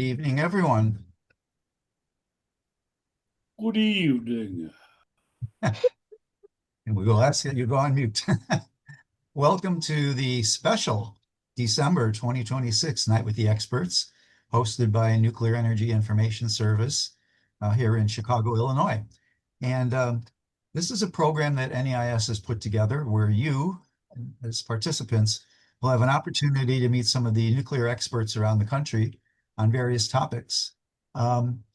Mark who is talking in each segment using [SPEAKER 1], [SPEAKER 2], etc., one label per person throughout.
[SPEAKER 1] Evening, everyone.
[SPEAKER 2] Good evening.
[SPEAKER 1] And we will ask that you go on mute. Welcome to the special December 2026 Night with the Experts, hosted by Nuclear Energy Information Service here in Chicago, Illinois. And this is a program that NEIS has put together where you, as participants, will have an opportunity to meet some of the nuclear experts around the country on various topics.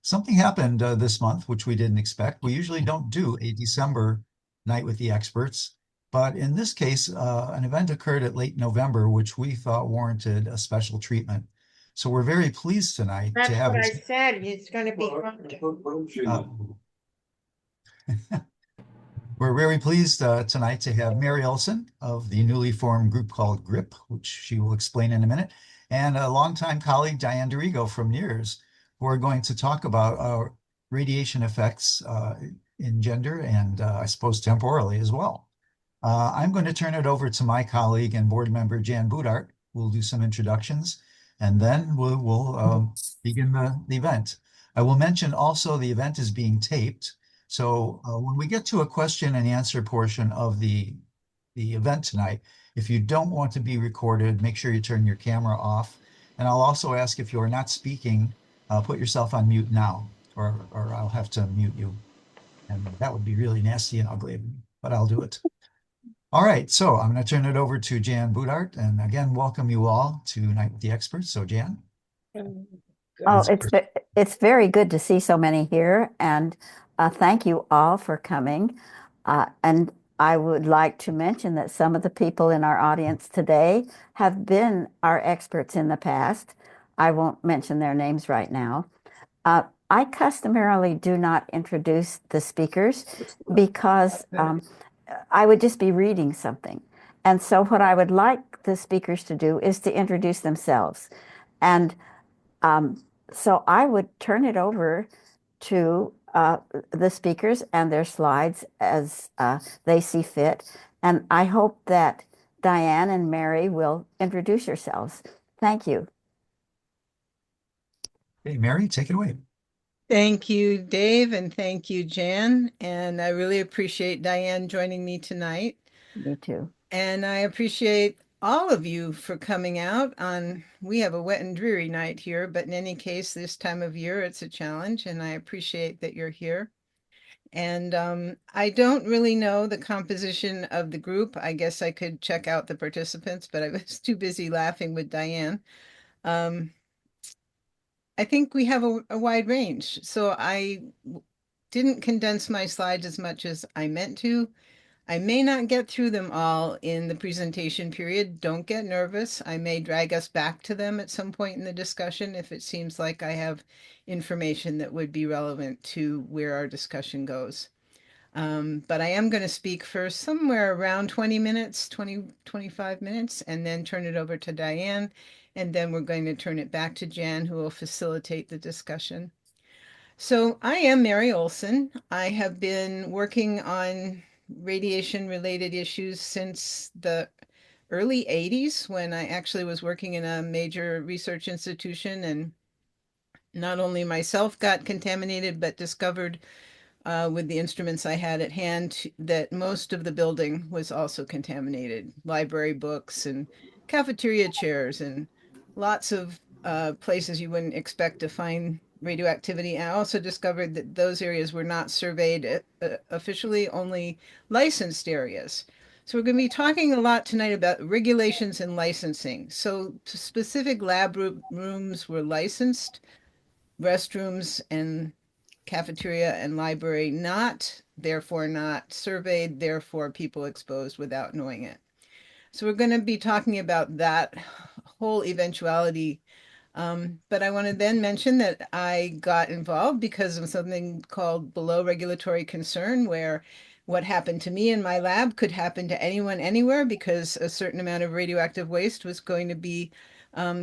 [SPEAKER 1] Something happened this month, which we didn't expect. We usually don't do a December night with the experts, but in this case, an event occurred at late November, which we thought warranted a special treatment. So we're very pleased tonight to
[SPEAKER 3] That's
[SPEAKER 1] have
[SPEAKER 3] what I
[SPEAKER 1] us.
[SPEAKER 3] said. It's going to be fun.
[SPEAKER 1] We're very pleased tonight to have Mary Olson of the newly formed group called GRIP, which she will explain in a minute, and a longtime colleague, Diane Dorigo from NEARS, who are going to talk about radiation effects in gender and I suppose temporally as well. I'm going to turn it over to my colleague and board member, Jan Budart, who will do some introductions, and then we'll begin the event. I will mention also the event is being taped. So when we get to a question and answer portion of the event tonight, if you don't want to be recorded, make sure you turn your camera off. And I'll also ask if you are not speaking, put yourself on mute now, or I'll have to mute you. And that would be really nasty and ugly of me, but I'll do it. All right, so I'm going to turn it over to Jan Budart, and again, welcome you all to Night with the Experts. So Jan,
[SPEAKER 4] Oh,
[SPEAKER 1] it's yours.
[SPEAKER 4] it's very good to see so many here, and thank you all for coming. And I would like to mention that some of the people in our audience today have been our experts in the past. I won't mention their names right now. I customarily do not introduce the speakers because I would just be reading something. And so what I would like the speakers to do is to introduce themselves. And um, so I would turn it over to the speakers and their slides as they see fit. And I hope that Diane and Mary will introduce yourselves. Thank you.
[SPEAKER 1] Hey, Mary, take it away.
[SPEAKER 5] Thank you, Dave, and thank you, Jan. And I really appreciate Diane joining me tonight.
[SPEAKER 4] Me too.
[SPEAKER 5] And I appreciate all of you for coming out on, we have a wet and dreary night here, but in any case, this time of year, it's a challenge, and I appreciate that you're here. And I don't really know the composition of the group. I guess I could check out the participants, but I was too busy laughing with Diane. I think we have a wide range. So I didn't condense my slides as much as I meant to. I may not get through them all in the presentation period. Don't get nervous. I may drag us back to them at some point in the discussion if it seems like I have information that would be relevant to where our discussion goes. But I am going to speak for somewhere around 20 minutes, 25 minutes, and then turn it over to Diane. And then we're going to turn it back to Jan, who will facilitate the discussion. So I am Mary Olson. I have been working on radiation-related issues since the early 80s when I actually was working in a major research institution, and not only myself got contaminated, but discovered with the instruments I had at hand that most of the building was also contaminated. Library books and cafeteria chairs and lots of places you wouldn't expect to find radioactivity. And I also discovered that those areas were not surveyed officially, only licensed areas. So we're going to be talking a lot tonight about regulations and licensing. So specific lab rooms were licensed, restrooms and cafeteria and library not, therefore not surveyed, therefore people exposed without knowing it. So we're going to be talking about that whole eventuality. But I want to then mention that I got involved because of something called below regulatory concern, where what happened to me in my lab could happen to anyone anywhere because a certain amount of radioactive waste was going to be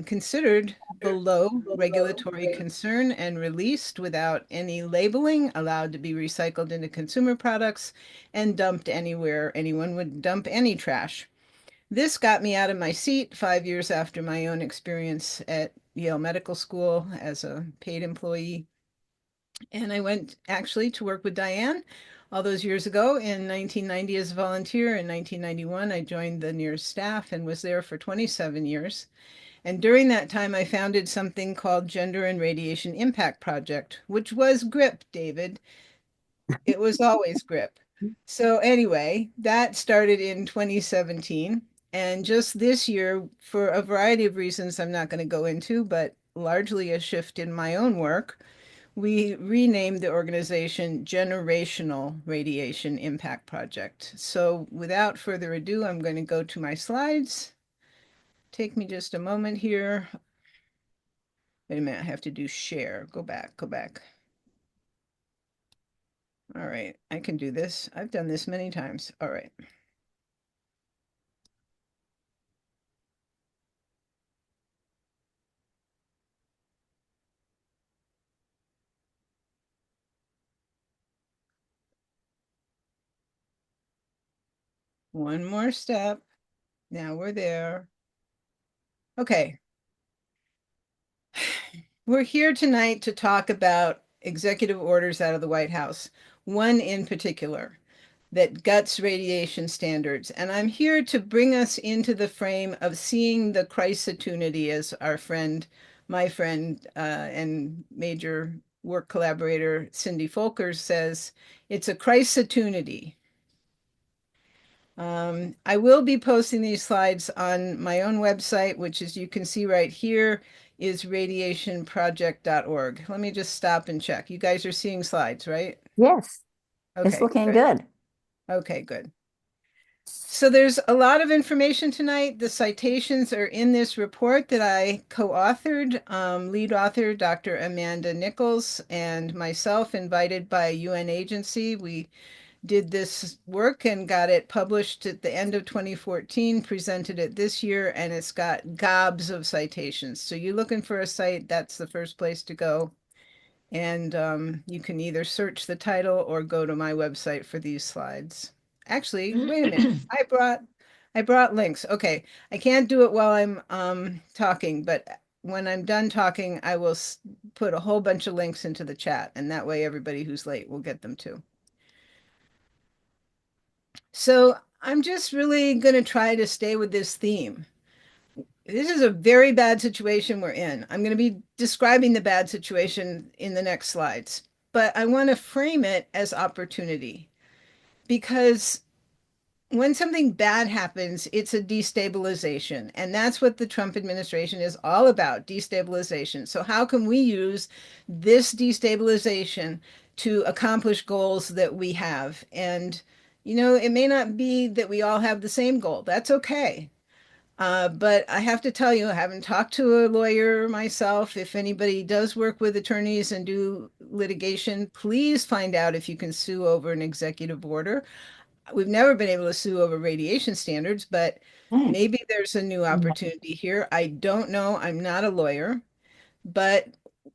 [SPEAKER 5] considered below regulatory concern and released without any labeling, allowed to be recycled into consumer products and dumped anywhere anyone would dump any trash. This got me out of my seat 5 years after my own experience at Yale Medical School as a paid employee. And I went actually to work with Diane all those years ago in 1990 as a volunteer. In 1991, I joined the NIRS staff and was there for 27 years. And during that time, I founded something called Gender and Radiation Impact Project, which was GRIP, David. It was always GRIP. So anyway, that started in 2017. And just this year, for a variety of reasons I'm not going to go into, but largely a shift in my own work, we renamed the organization Generational Radiation Impact Project. So without further ado, I'm going to go to my slides. Take me just a moment here. Wait a minute, I have to do share. Go back, go back. All right, I can do this. I've done this many times. All right. One more step. Now we're there. Okay. We're here tonight to talk about executive orders out of the White House, one in particular that guts radiation standards. And I'm here to bring us into the frame of seeing the crisotunity, as our friend, my friend, and major work collaborator Cindy Folkers says. It's a crisotunity. I will be posting these slides on my own website, which, as you can see right here, is radiationproject.org. Let me just stop and check. You guys are seeing slides, right?
[SPEAKER 4] Yes, it's
[SPEAKER 5] Okay,
[SPEAKER 4] looking good.
[SPEAKER 5] Okay, good. So there's a lot of information tonight. The citations are in this report that I co-authored, lead author Dr. Amanda Nichols and myself, invited by a UN agency. We did this work and got it published at the end of 2014, presented it this year, and it's got gobs of citations. So you're looking for a site, that's the first place to go. And you can either search the title or go to my website for these slides. Actually, wait a minute. I brought links. Okay, I can't do it while I'm talking, but when I'm done talking, I will put a whole bunch of links into the chat, and that way everybody who's late will get them too. So I'm just really going to try to stay with this theme. This is a very bad situation we're in. I'm going to be describing the bad situation in the next slides, but I want to frame it as opportunity, because when something bad happens, it's a destabilization. And that's what the Trump administration is all about, destabilization. So how can we use this destabilization to accomplish goals that we have? And, you know, it may not be that we all have the same goal. That's okay. But I have to tell you, I haven't talked to a lawyer myself. If anybody does work with attorneys and do litigation, please find out if you can sue over an executive order. We've never been able to sue over radiation standards, but maybe there's a new opportunity here. I don't know. I'm not a lawyer, but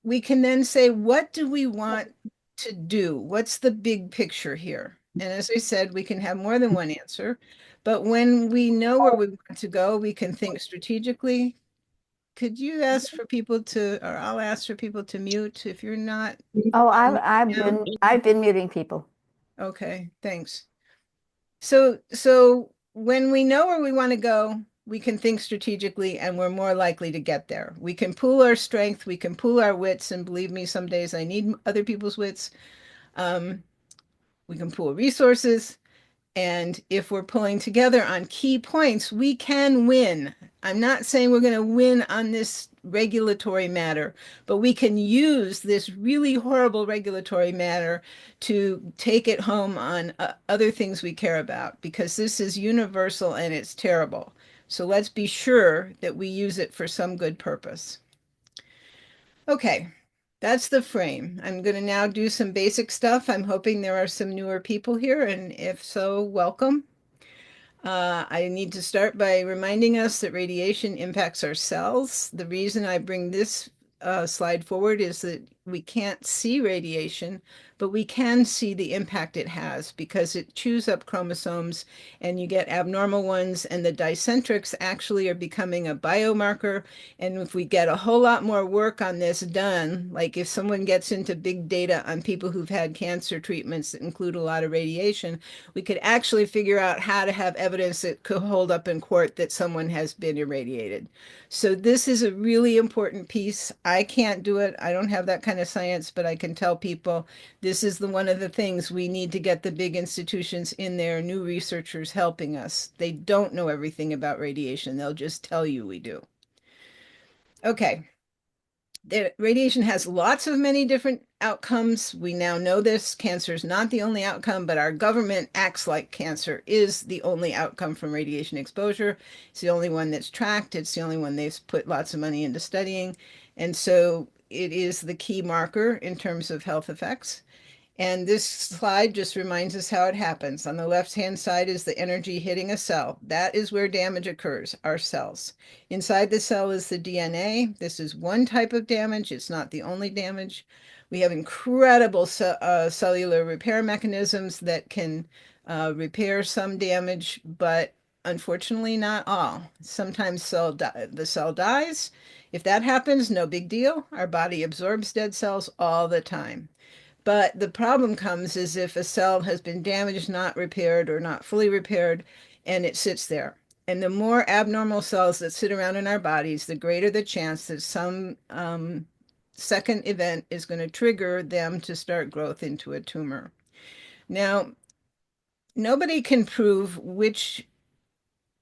[SPEAKER 5] we can then say, what do we want to do? What's the big picture here? And as I said, we can have more than one answer, but when we know where we want to go, we can think strategically. Could you ask for people to, or I'll ask for people to mute if you're not.
[SPEAKER 4] Oh, I've been muting people.
[SPEAKER 5] Okay, thanks. So when we know where we want to go, we can think strategically and we're more likely to get there. We can pool our strength, we can pool our wits, and believe me, some days I need other people's wits. We can pool resources, and if we're pulling together on key points, we can win. I'm not saying we're going to win on this regulatory matter, but we can use this really horrible regulatory matter to take it home on other things we care about, because this is universal and it's terrible. So let's be sure that we use it for some good purpose. Okay, that's the frame. I'm going to now do some basic stuff. I'm hoping there are some newer people here, and if so, welcome. I need to start by reminding us that radiation impacts our cells. The reason I bring this slide forward is that we can't see radiation, but we can see the impact it has because it chews up chromosomes and you get abnormal ones, and the dicentrics actually are becoming a biomarker. And if we get a whole lot more work on this done, like if someone gets into big data on people who've had cancer treatments that include a lot of radiation, we could actually figure out how to have evidence that could hold up in court that someone has been irradiated. So this is a really important piece. I can't do it. I don't have that kind of science, but I can tell people this is one of the things we need to get the big institutions in there, new researchers helping us. They don't know everything about radiation. They'll just tell you we do. Okay. The radiation has lots of many different outcomes. We now know this. Cancer is not the only outcome, but our government acts like cancer is the only outcome from radiation exposure. It's the only one that's tracked. It's the only one they've put lots of money into studying. And so it is the key marker in terms of health effects. And this slide just reminds us how it happens. On the left-hand side is the energy hitting a cell. That is where damage occurs, our cells. Inside the cell is the DNA. This is one type of damage. It's not the only damage. We have incredible cellular repair mechanisms that can repair some damage, but unfortunately not all. Sometimes the cell dies. If that happens, no big deal. Our body absorbs dead cells all the time. But the problem comes is if a cell has been damaged, not repaired, or not fully repaired, and it sits there. And the more abnormal cells that sit around in our bodies, the greater the chance that some second event is going to trigger them to start growth into a tumor. Now, nobody can prove which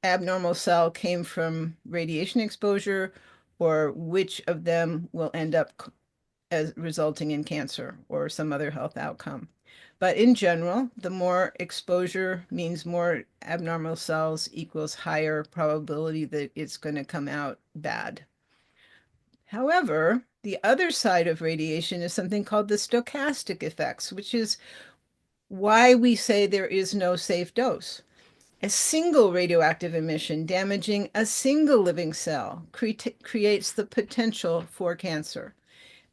[SPEAKER 5] abnormal cell came from radiation exposure or which of them will end up as resulting in cancer or some other health outcome. But in general, the more exposure means more abnormal cells equals higher probability that it's going to come out bad. However, the other side of radiation is something called the stochastic effects, which is why we say there is no safe dose. A single radioactive emission damaging a single living cell creates the potential for cancer.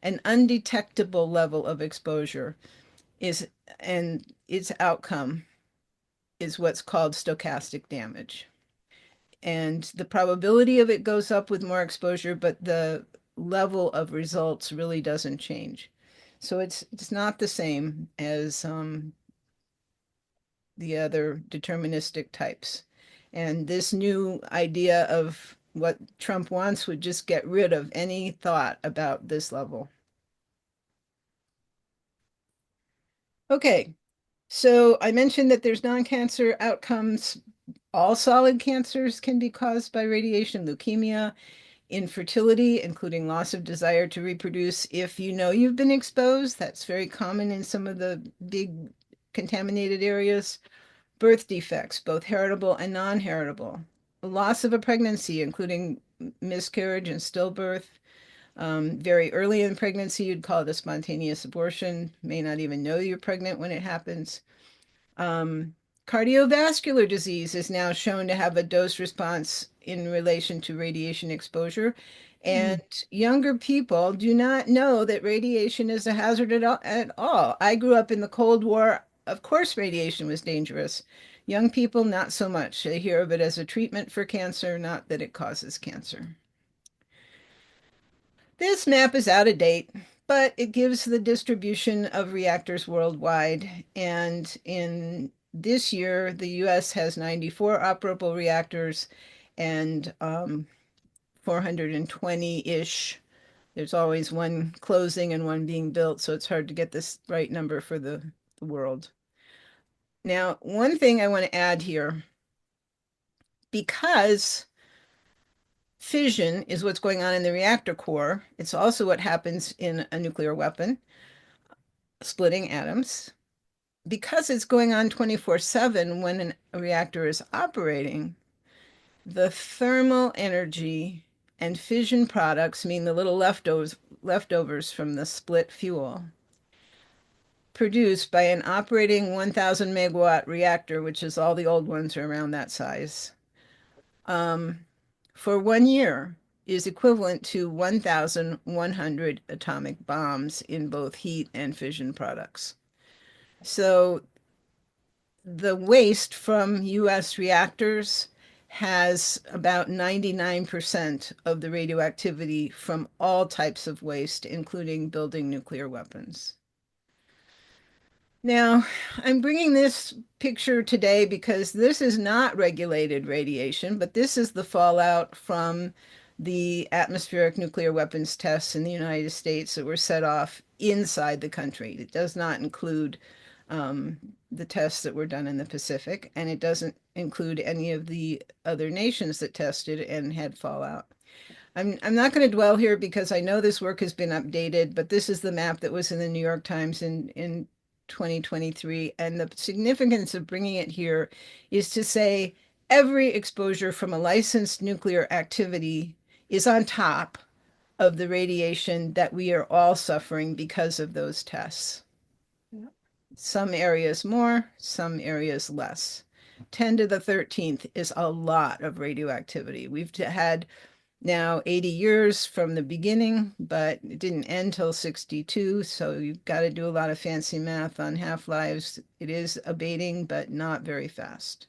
[SPEAKER 5] An undetectable level of exposure and its outcome is what's called stochastic damage. And the probability of it goes up with more exposure, but the level of results really doesn't change. So it's not the same as the other deterministic types. And this new idea of what Trump wants would just get rid of any thought about this level. Okay, so I mentioned that there's non-cancer outcomes. All solid cancers can be caused by radiation, leukemia, infertility, including loss of desire to reproduce. If you know you've been exposed, that's very common in some of the big contaminated areas. Birth defects, both heritable and non-heritable. Loss of a pregnancy, including miscarriage and stillbirth. Very early in pregnancy, you'd call it a spontaneous abortion. May not even know you're pregnant when it happens. Cardiovascular disease is now shown to have a dose response in relation to radiation exposure. And younger people do not know that radiation is a hazard at all. I grew up in the Cold War. Of course, radiation was dangerous. Young people, not so much. They hear of it as a treatment for cancer, not that it causes cancer. This map is out of date, but it gives the distribution of reactors worldwide. And in this year, the US has 94 operable reactors and 420-ish. There's always one closing and one being built, so it's hard to get this right number for the world. Now, one thing I want to add here, because fission is what's going on in the reactor core. It's also what happens in a nuclear weapon, splitting atoms. Because it's going on 24/7 when a reactor is operating, the thermal energy and fission products, mean the little leftovers from the split fuel, produced by an operating 1,000 megawatt reactor, which is all the old ones are around that size, for 1 year is equivalent to 1,100 atomic bombs in both heat and fission products. So the waste from US reactors has about 99% of the radioactivity from all types of waste, including building nuclear weapons. Now, I'm bringing this picture today because this is not regulated radiation, but this is the fallout from the atmospheric nuclear weapons tests in the United States that were set off inside the country. It does not include the tests that were done in the Pacific, and it doesn't include any of the other nations that tested and had fallout. I'm not going to dwell here because I know this work has been updated, but this is the map that was in the New York Times in 2023. And the significance of bringing it here is to say every exposure from a licensed nuclear activity is on top of the radiation that we are all suffering because of those tests. Some areas more, some areas less. 10 to the 13th is a lot of radioactivity. We've had now 80 years from the beginning, but it didn't end till 62. So you've got to do a lot of fancy math on half-lives. It is abating, but not very fast.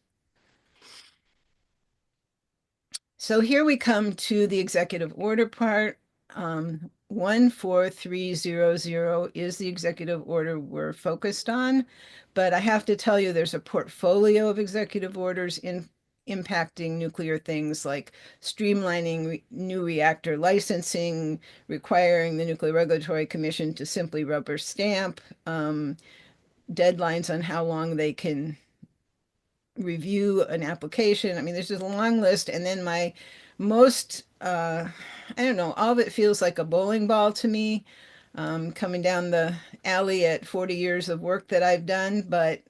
[SPEAKER 5] So here we come to the executive order part. 14300 is the executive order we're focused on, but I have to tell you there's a portfolio of executive orders impacting nuclear things like streamlining new reactor licensing, requiring the Nuclear Regulatory Commission to simply rubber stamp, deadlines on how long they can review an application. I mean, there's just a long list. And then my most, I don't know, all of it feels like a bowling ball to me, coming down the alley at 40 years of work that I've done. But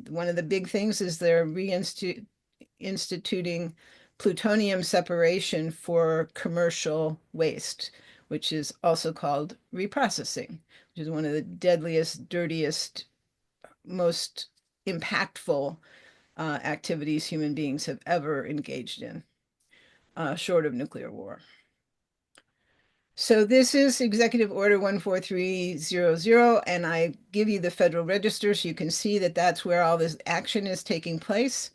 [SPEAKER 5] one of the big things is they're instituting plutonium separation for commercial waste, which is also called reprocessing, which is one of the deadliest, dirtiest, most impactful activities human beings have ever engaged in, short of nuclear war. So this is Executive Order 14300, and I give you the Federal Register so you can see that that's where all this action is taking place.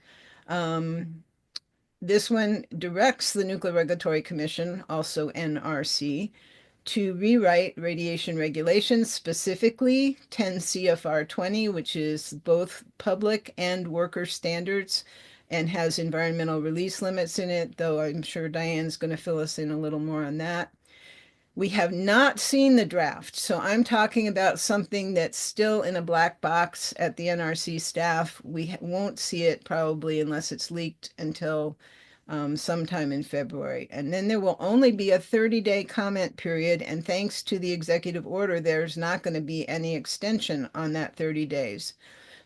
[SPEAKER 5] This one directs the Nuclear Regulatory Commission, also NRC, to rewrite radiation regulations, specifically 10 CFR 20, which is both public and worker standards and has environmental release limits in it, though I'm sure Diane's going to fill us in a little more on that. We have not seen the draft, so I'm talking about something that's still in a black box at the NRC staff. We won't see it probably unless it's leaked until sometime in February. And then there will only be a 30-day comment period. And thanks to the executive order, there's not going to be any extension on that 30 days.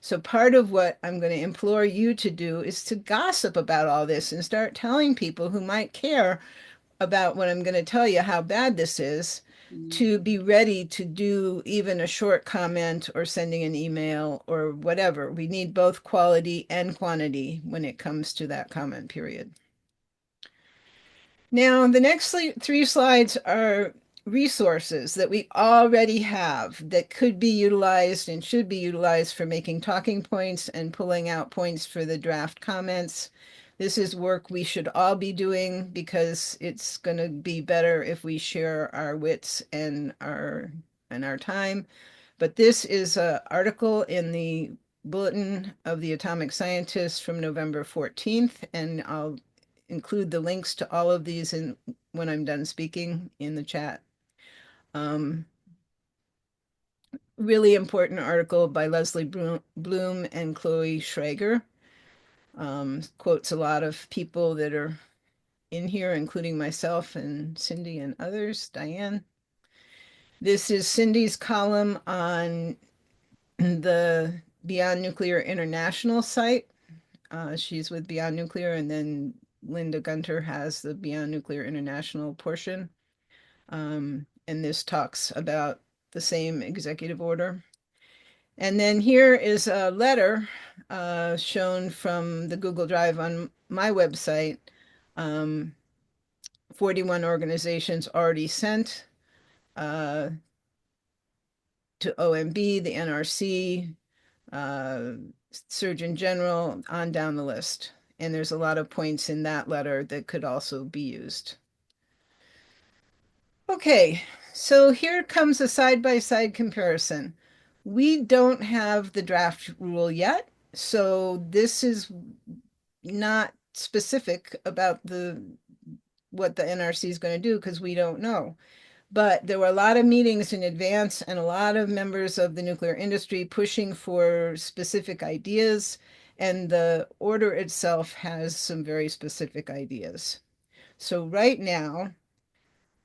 [SPEAKER 5] So part of what I'm going to implore you to do is to gossip about all this and start telling people who might care about what I'm going to tell you, how bad this is, to be ready to do even a short comment or sending an email or whatever. We need both quality and quantity when it comes to that comment period. Now, the next three slides are resources that we already have that could be utilized and should be utilized for making talking points and pulling out points for the draft comments. This is work we should all be doing because it's going to be better if we share our wits and our time. But this is an article in the Bulletin of the Atomic Scientists from November 14th, and I'll include the links to all of these when I'm done speaking in the chat. Really important article by Leslie Bloom and Chloe Schrager. Quotes a lot of people that are in here, including myself and Cindy and others, Diane. This is Cindy's column on the Beyond Nuclear International site. She's with Beyond Nuclear, and then Linda Gunter has the Beyond Nuclear International portion. And this talks about the same executive order. And then here is a letter shown from the Google Drive on my website 41 organizations already sent to OMB, the NRC, Surgeon General, on down the list. And there's a lot of points in that letter that could also be used. Okay, so here comes a side-by-side comparison. We don't have the draft rule yet, so this is not specific about what the NRC is going to do because we don't know. But there were a lot of meetings in advance and a lot of members of the nuclear industry pushing for specific ideas, and the order itself has some very specific ideas. So right now,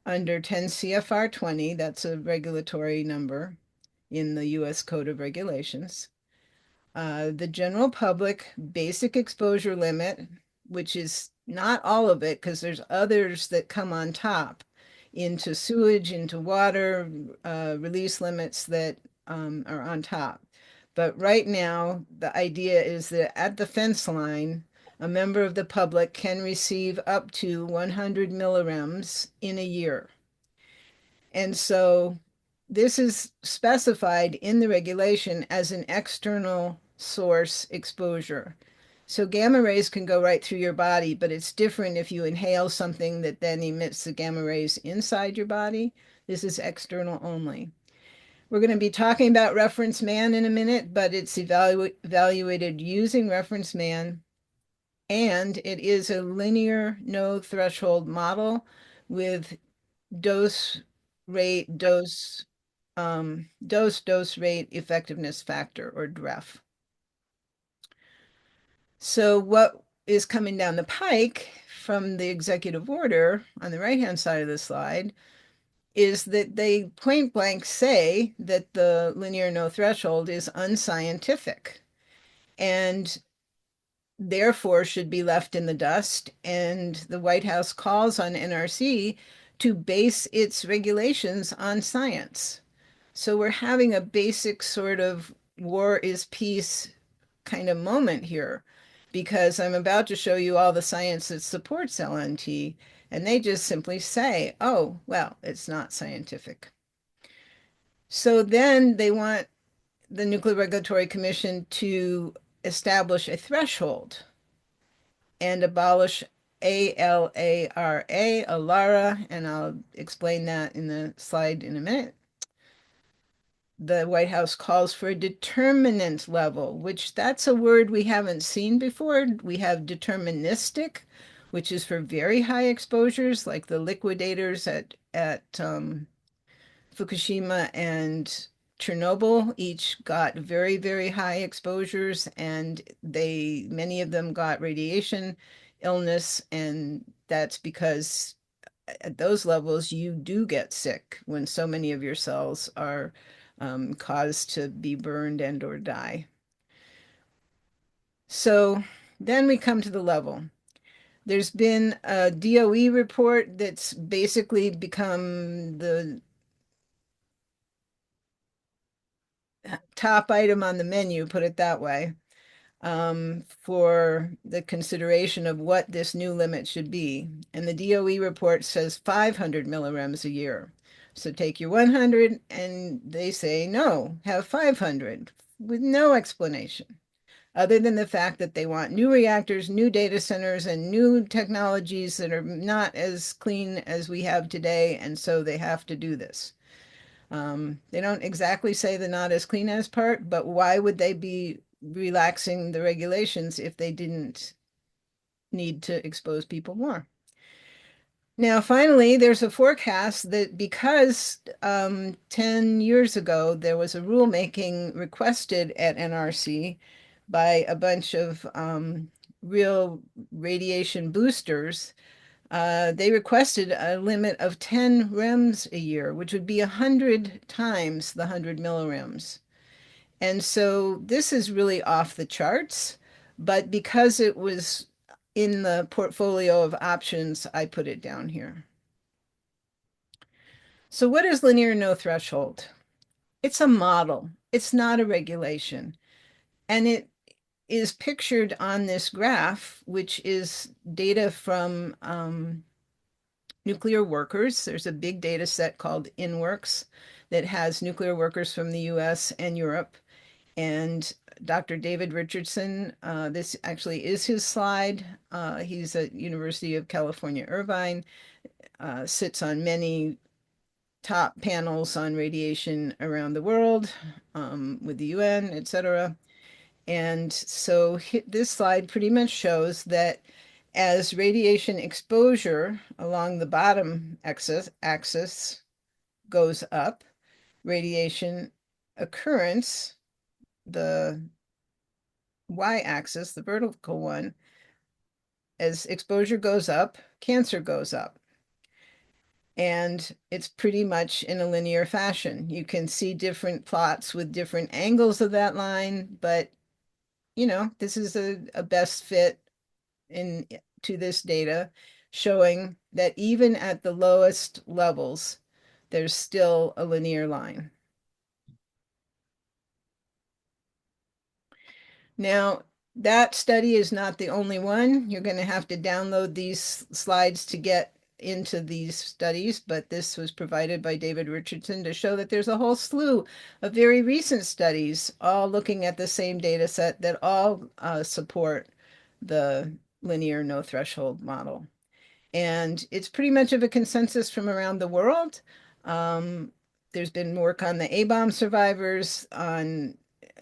[SPEAKER 5] under 10 CFR 20, that's a regulatory number in the US Code of Regulations, the general public basic exposure limit, which is not all of it because there's others that come on top into sewage, into water, release limits that are on top. But right now, the idea is that at the fence line, a member of the public can receive up to 100 millirems in a year. And so this is specified in the regulation as an external source exposure. So gamma rays can go right through your body, but it's different if you inhale something that then emits the gamma rays inside your body. This is external only. We're going to be talking about reference man in a minute, but it's evaluated using reference man, and it is a linear no threshold model with dose rate, dose rate effectiveness factor, or DREF. So what is coming down the pike from the executive order on the right-hand side of the slide is that they point blank say that the linear no threshold is unscientific and therefore should be left in the dust. And the White House calls on NRC to base its regulations on science. So we're having a basic sort of war is peace kind of moment here, because I'm about to show you all the science that supports LNT, and they just simply say, oh, well, it's not scientific. So then they want the Nuclear Regulatory Commission to establish a threshold and abolish ALARA, and I'll explain that in the slide in a minute. The White House calls for a determinant level, which that's a word we haven't seen before. We have deterministic, which is for very high exposures, like the liquidators at Fukushima and Chernobyl each got very, very high exposures, and many of them got radiation illness, and that's because at those levels you do get sick when so many of your cells are caused to be burned and or die. So then we come to the level. There's been a DOE report that's basically become the top item on the menu, put it that way, for the consideration of what this new limit should be. And the DOE report says 500 millirems a year. So take your 100 and they say, no, have 500 with no explanation other than the fact that they want new reactors, new data centers, and new technologies that are not as clean as we have today. And so they have to do this. They don't exactly say the not as clean as part, but why would they be relaxing the regulations if they didn't need to expose people more? Now, finally, there's a forecast that because 10 years ago, there was a rulemaking requested at NRC by a bunch of real radiation boosters. They requested a limit of 10 rems a year, which would be 100 times the 100 millirems. And so this is really off the charts, but because it was in the portfolio of options, I put it down here. So what is linear no threshold? It's a model. It's not a regulation. And it is pictured on this graph, which is data from nuclear workers. There's a big data set called INWORKS that has nuclear workers from the US and Europe. And Dr. David Richardson, this actually is his slide. He's at University of California, Irvine, sits on many top panels on radiation around the world with the UN, et cetera. And so this slide pretty much shows that as radiation exposure along the bottom axis goes up, radiation occurrence, the y-axis, the vertical one, as exposure goes up, cancer goes up. And it's pretty much in a linear fashion. You can see different plots with different angles of that line, but this is a best fit to this data, showing that even at the lowest levels, there's still a linear line. Now, that study is not the only one. You're going to have to download these slides to get into these studies, but this was provided by David Richardson to show that there's a whole slew of very recent studies, all looking at the same data set that all support the linear no threshold model. And it's pretty much of a consensus from around the world. There's been work on the A-bomb survivors, on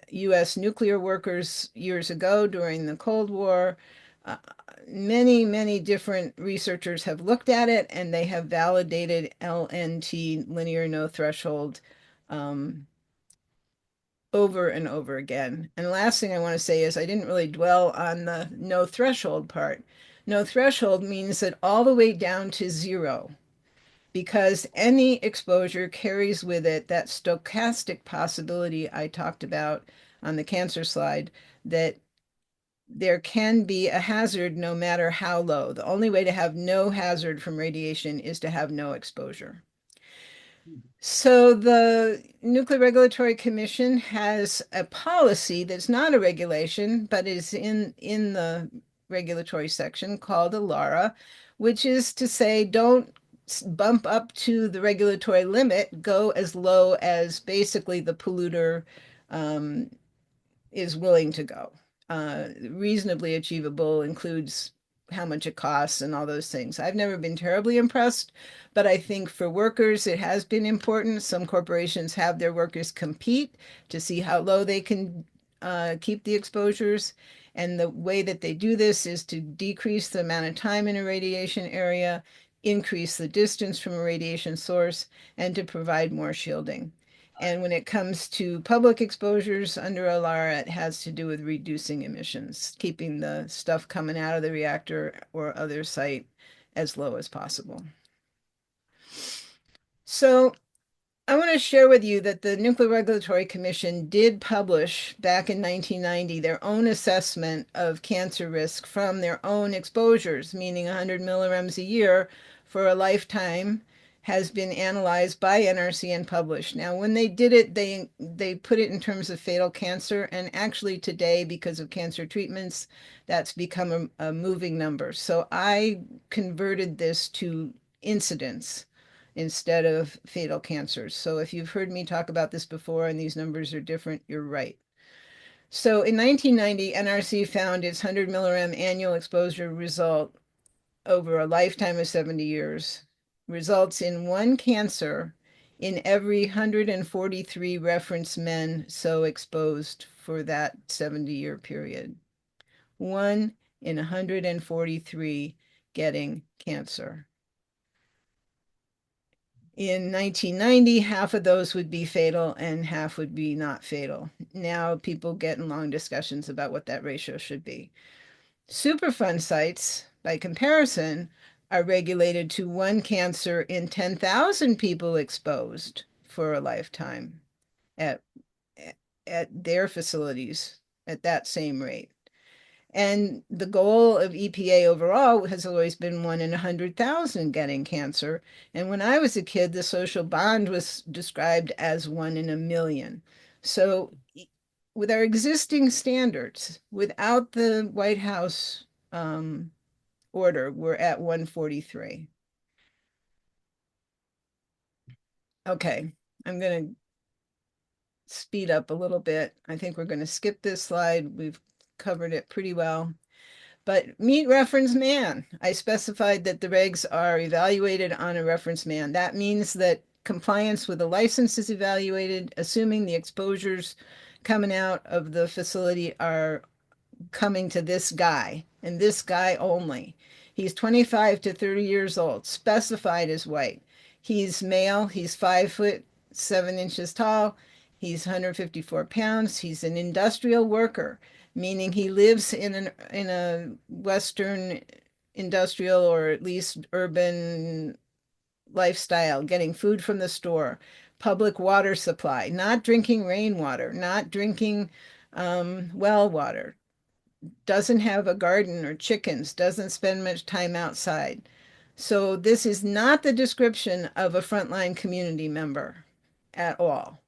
[SPEAKER 5] US nuclear workers years ago during the Cold War. Many different researchers have looked at it, and they have validated LNT, linear no threshold, over and over again. And the last thing I want to say is I didn't really dwell on the no threshold part. No threshold means that all the way down to zero, because any exposure carries with it that stochastic possibility I talked about on the cancer slide, that there can be a hazard no matter how low. The only way to have no hazard from radiation is to have no exposure. So the Nuclear Regulatory Commission has a policy that's not a regulation, but is in the regulatory section called a LARA, which is to say, don't bump up to the regulatory limit, go as low as basically the polluter is willing to go. Reasonably achievable includes how much it costs and all those things. I've never been terribly impressed, but I think for workers, it has been important. Some corporations have their workers compete to see how low they can keep the exposures. And the way that they do this is to decrease the amount of time in a radiation area, increase the distance from a radiation source, and to provide more shielding. And when it comes to public exposures under a LARA, it has to do with reducing emissions, keeping the stuff coming out of the reactor or other site as low as possible. So I want to share with you that the Nuclear Regulatory Commission did publish back in 1990 their own assessment of cancer risk from their own exposures, meaning 100 millirems a year for a lifetime has been analyzed by NRC and published. Now, when they did it, they put it in terms of fatal cancer, and actually today, because of cancer treatments, that's become a moving number. So I converted this to incidence instead of fatal cancers. So if you've heard me talk about this before and these numbers are different, you're right. So in 1990, NRC found its 100 millirem annual exposure result over a lifetime of 70 years results in one cancer in every 143 reference men so exposed for that 70-year period. One in 143 getting cancer. In 1990, half of those would be fatal and half would be not fatal. Now people get in long discussions about what that ratio should be. Superfund sites, by comparison, are regulated to one cancer in 10,000 people exposed for a lifetime at their facilities at that same rate. And the goal of EPA overall has always been 1 in 100,000 getting cancer. And when I was a kid, the social bond was described as 1 in a million. So with our existing standards, without the White House order, we're at 143. Okay, I'm going to speed up a little bit. I think we're going to skip this slide. We've covered it pretty well. But meet reference man. I specified that the regs are evaluated on a reference man. That means that compliance with the license is evaluated, assuming the exposures coming out of the facility are coming to this guy and this guy only. He's 25 to 30 years old, specified as white. He's male, he's 5'7" tall, he's 154 pounds, he's an industrial worker, meaning he lives in a Western industrial or at least urban lifestyle, getting food from the store, public water supply, not drinking rainwater, not drinking well water, doesn't have a garden or chickens, doesn't spend much time outside. So this is not the description of a frontline community member at all.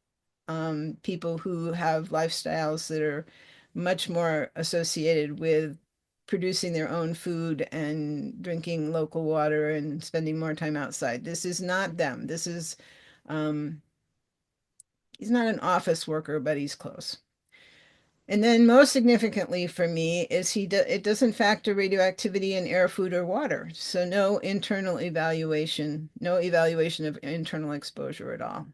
[SPEAKER 5] People who have lifestyles that are much more associated with producing their own food and drinking local water and spending more time outside. This is not them. This is, he's not an office worker, but he's close. And then most significantly for me is it doesn't factor radioactivity in air, food, or water. So no internal evaluation, no evaluation of internal exposure at all.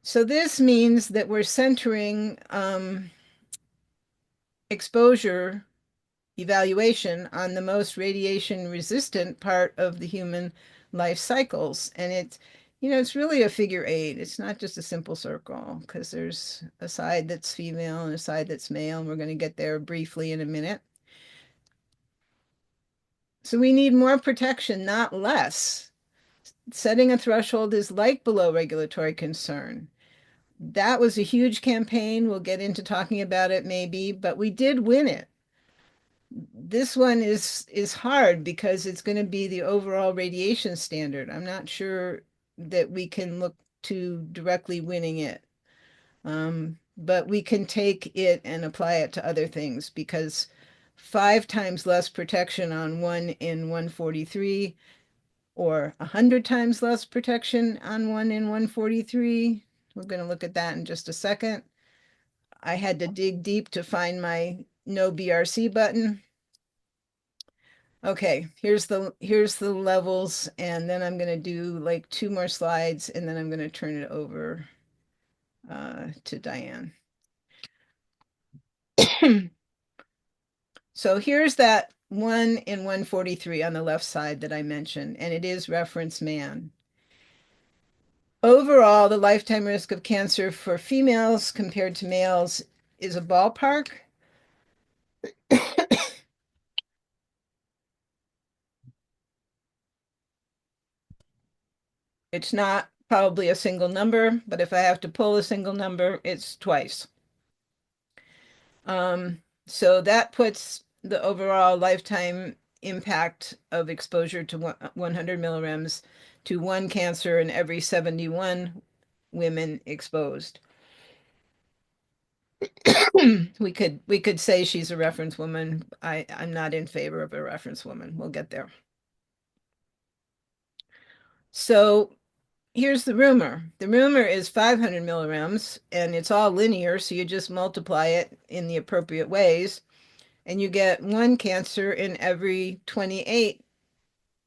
[SPEAKER 5] So this means that we're centering exposure evaluation on the most radiation resistant part of the human life cycles. And it's really a figure eight. It's not just a simple circle because there's a side that's female and a side that's male. And we're going to get there briefly in a minute. So we need more protection, not less. Setting a threshold is like below regulatory concern. That was a huge campaign. We'll get into talking about it maybe, but we did win it. This one is hard because it's going to be the overall radiation standard. I'm not sure that we can look to directly winning it. But we can take it and apply it to other things because 5 times less protection on 1 in 143 or 100 times less protection on 1 in 143. We're going to look at that in just a second. I had to dig deep to find my no BRC button. Okay, here's the levels, and then I'm going to do like 2 more slides, and then I'm going to turn it over to Diane. So here's that 1 in 143 on the left side that I mentioned, and it is reference man. Overall, the lifetime risk of cancer for females compared to males is a ballpark. It's not probably a single number, but if I have to pull a single number, it's twice. So that puts the overall lifetime impact of exposure to 100 milligrams to 1 cancer in every 71 women exposed. We could say she's a reference woman. I'm not in favor of a reference woman. We'll get there. So here's the rumor. The rumor is 500 milligrams, and it's all linear, so you just multiply it in the appropriate ways, and you get 1 cancer in every 28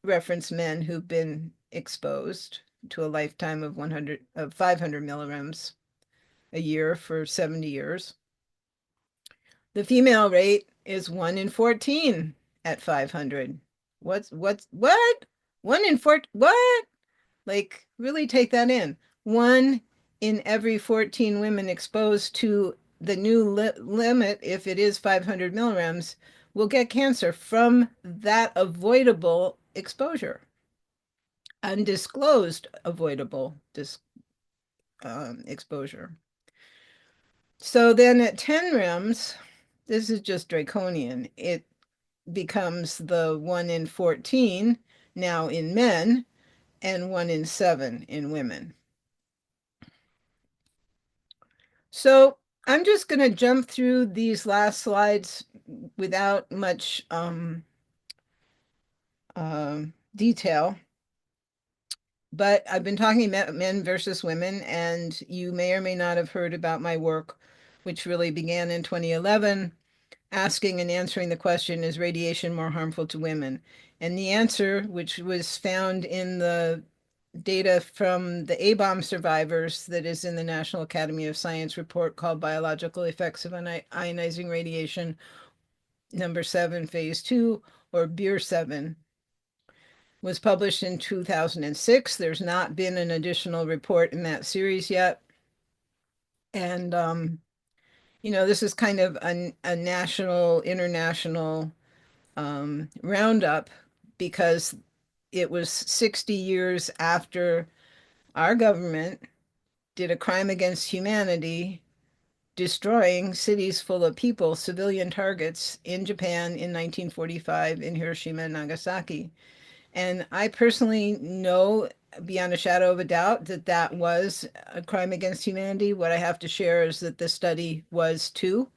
[SPEAKER 5] reference men who've been exposed to a lifetime of 500 milligrams a year for 70 years. The female rate is 1 in 14 at 500. What? 1 in 4? What? Like, really take that in. 1 in every 14 women exposed to the new limit, if it is 500 milligrams, will get cancer from that avoidable exposure. Undisclosed avoidable exposure. So then at 10 rems, this is just draconian. It becomes the 1 in 14 now in men and 1 in 7 in women. So I'm just going to jump through these last slides without much detail. But I've been talking men versus women, and you may or may not have heard about my work, which really began in 2011, asking and answering the question, is radiation more harmful to women? And the answer, which was found in the data from the A-bomb survivors that is in the National Academy of Science report called Biological Effects of Ionizing Radiation, number 7, phase 2, or BEER 7, was published in 2006. There's not been an additional report in that series yet. And, this is kind of a national, international roundup because it was 60 years after our government did a crime against humanity, destroying cities full of people, civilian targets in Japan in 1945 in Hiroshima and Nagasaki. And I personally know beyond a shadow of a doubt that that was a crime against humanity. What I have to share is that the study was too,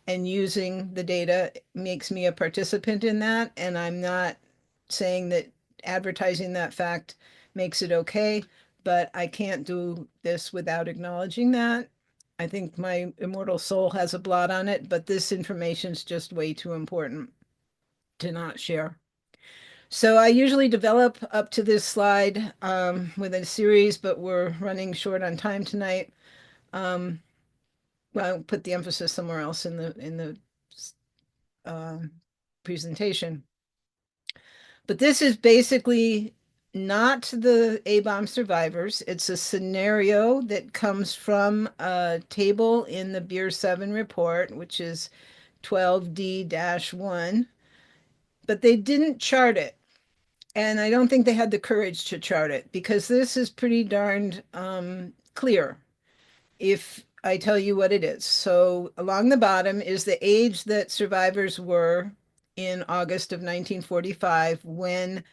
[SPEAKER 5] and using the data makes me a participant in that. And I'm not saying that advertising that fact makes it okay, but I can't do this without acknowledging that. I think my immortal soul has a blot on it, but this information is just way too important to not share. So I usually develop up to this slide with a series, but we're running short on time tonight. Well, I'll put the emphasis somewhere else in the uh, presentation. But this is basically not the A-bomb survivors. It's a scenario that comes from a table in the BEER 7 report, which is 12D-1, but they didn't chart it. And I don't think they had the courage to chart it because this is pretty darned clear if I tell you what it is. So along the bottom is the age that survivors were in August of 1945 when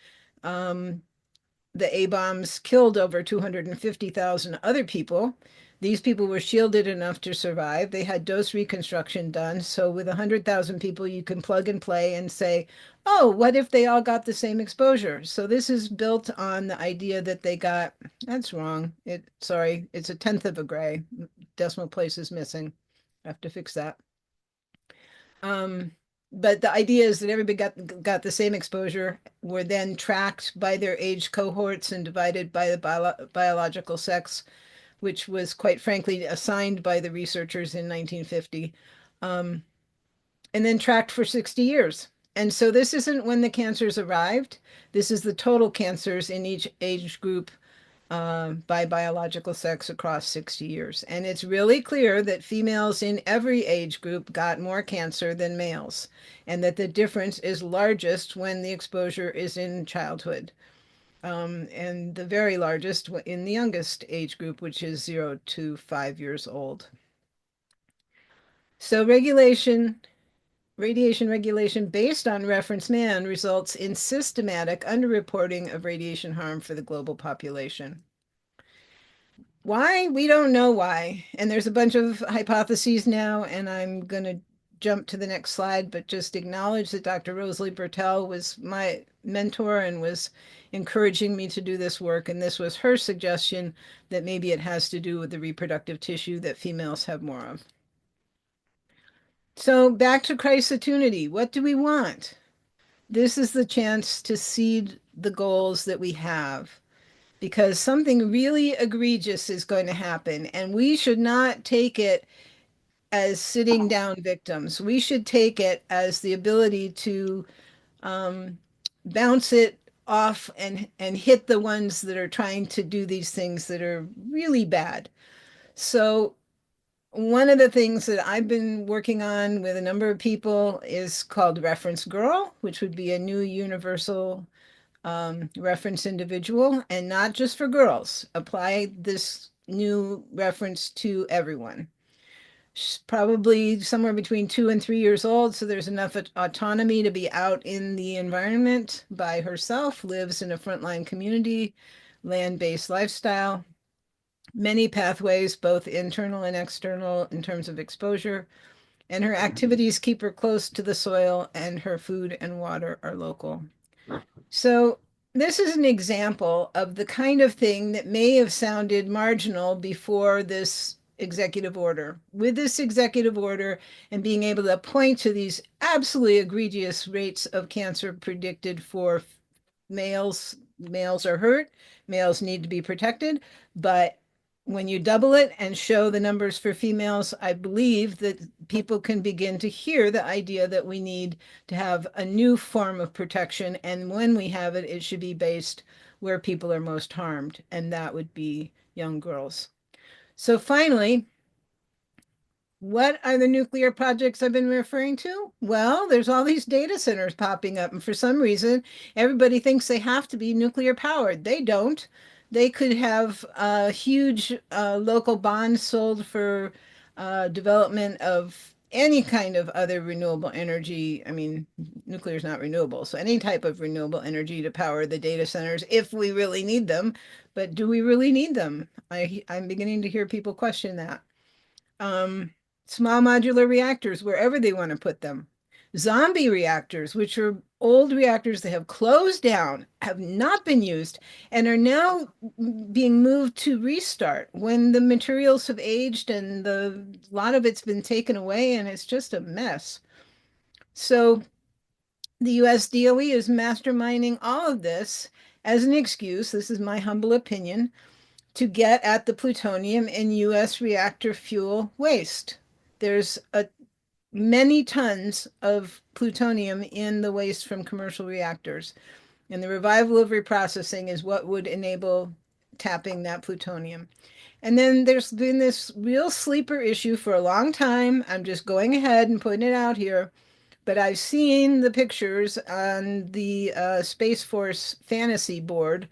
[SPEAKER 5] the A-bombs killed over 250,000 other people. These people were shielded enough to survive. They had dose reconstruction done. So with 100,000 people, you can plug and play and say, oh, what if they all got the same exposure? So this is built on the idea that they got, that's wrong. Sorry, it's a tenth of a gray. Decimal place is missing. I have to fix that. But the idea is that everybody got the same exposure, were then tracked by their age cohorts and divided by the biological sex, which was quite frankly assigned by the researchers in 1950, and then tracked for 60 years. And so this isn't when the cancers arrived. This is the total cancers in each age group by biological sex across 60 years. And it's really clear that females in every age group got more cancer than males, and that the difference is largest when the exposure is in childhood, and the very largest in the youngest age group, which is 0 to 5 years old. So radiation regulation based on reference man results in systematic underreporting of radiation harm for the global population. Why? We don't know why. And there's a bunch of hypotheses now, and I'm going to jump to the next slide, but just acknowledge that Dr. Rosalie Bertell was my mentor and was encouraging me to do this work. And this was her suggestion that maybe it has to do with the reproductive tissue that females have more of. So back to Christotunity. What do we want? This is the chance to seed the goals that we have, because something really egregious is going to happen, and we should not take it as sitting down victims. We should take it as the ability to bounce it off and hit the ones that are trying to do these things that are really bad. So one of the things that I've been working on with a number of people is called Reference Girl, which would be a new universal reference individual, and not just for girls. Apply this new reference to everyone. She's probably somewhere between 2 and 3 years old, so there's enough autonomy to be out in the environment by herself, lives in a frontline community, land-based lifestyle, many pathways, both internal and external in terms of exposure, and her activities keep her close to the soil, and her food and water are local. So this is an example of the kind of thing that may have sounded marginal before this executive order. With this executive order and being able to point to these absolutely egregious rates of cancer predicted for males, males are hurt, males need to be protected, but when you double it and show the numbers for females, I believe that people can begin to hear the idea that we need to have a new form of protection. And when we have it, it should be based where people are most harmed, and that would be young girls. So finally, what are the nuclear projects I've been referring to? Well, there's all these data centers popping up, and for some reason, everybody thinks they have to be nuclear powered. They don't. They could have huge local bonds sold for development of any kind of other renewable energy. I mean, nuclear is not renewable, so any type of renewable energy to power the data centers if we really need them. But do we really need them? I'm beginning to hear people question that. Um, Small modular reactors, wherever they want to put them. Zombie reactors, which are old reactors that have closed down, have not been used, and are now being moved to restart when the materials have aged and a lot of it's been taken away and it's just a mess. So the US DOE is masterminding all of this as an excuse, this is my humble opinion, to get at the plutonium in US reactor fuel waste. There's many tons of plutonium in the waste from commercial reactors, and the revival of reprocessing is what would enable tapping that plutonium. And then there's been this real sleeper issue for a long time. I'm just going ahead and putting it out here, but I've seen the pictures on the Space Force fantasy board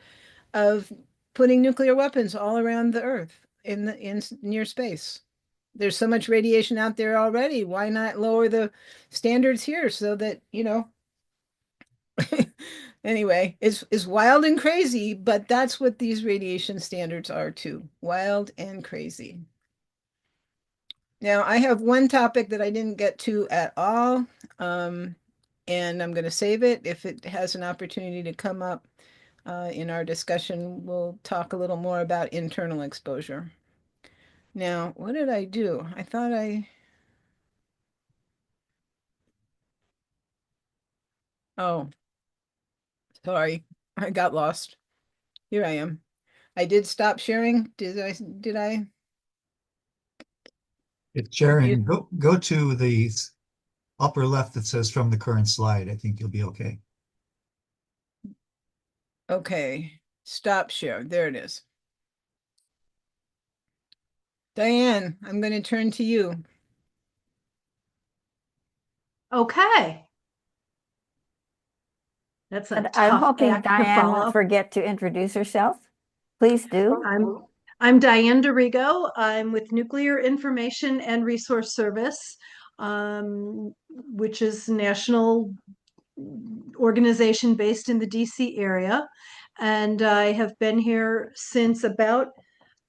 [SPEAKER 5] of putting nuclear weapons all around the Earth in near space. There's so much radiation out there already. Why not lower the standards here so that, anyway, it's wild and crazy, but that's what these radiation standards are too. Wild and crazy. Now, I have one topic that I didn't get to at all, and I'm going to save it. If it has an opportunity to come up in our discussion, we'll talk a little more about internal exposure. Now, what did I do? I thought oh, sorry, I got lost. Here I am. I did stop sharing. Did I?
[SPEAKER 1] It's sharing. Go to the upper left that says from the current slide. I think you'll be okay.
[SPEAKER 5] Okay, stop share. There it is. Diane, I'm going to turn to you.
[SPEAKER 6] Okay. That's a
[SPEAKER 4] And I'm
[SPEAKER 6] tough
[SPEAKER 4] hoping
[SPEAKER 6] act to
[SPEAKER 4] Diane won't
[SPEAKER 6] follow.
[SPEAKER 4] forget to introduce herself. Please do.
[SPEAKER 6] I'm Diane DeRigo. I'm with Nuclear Information and Resource Service, which is a national organization based in the DC area. And I have been here since about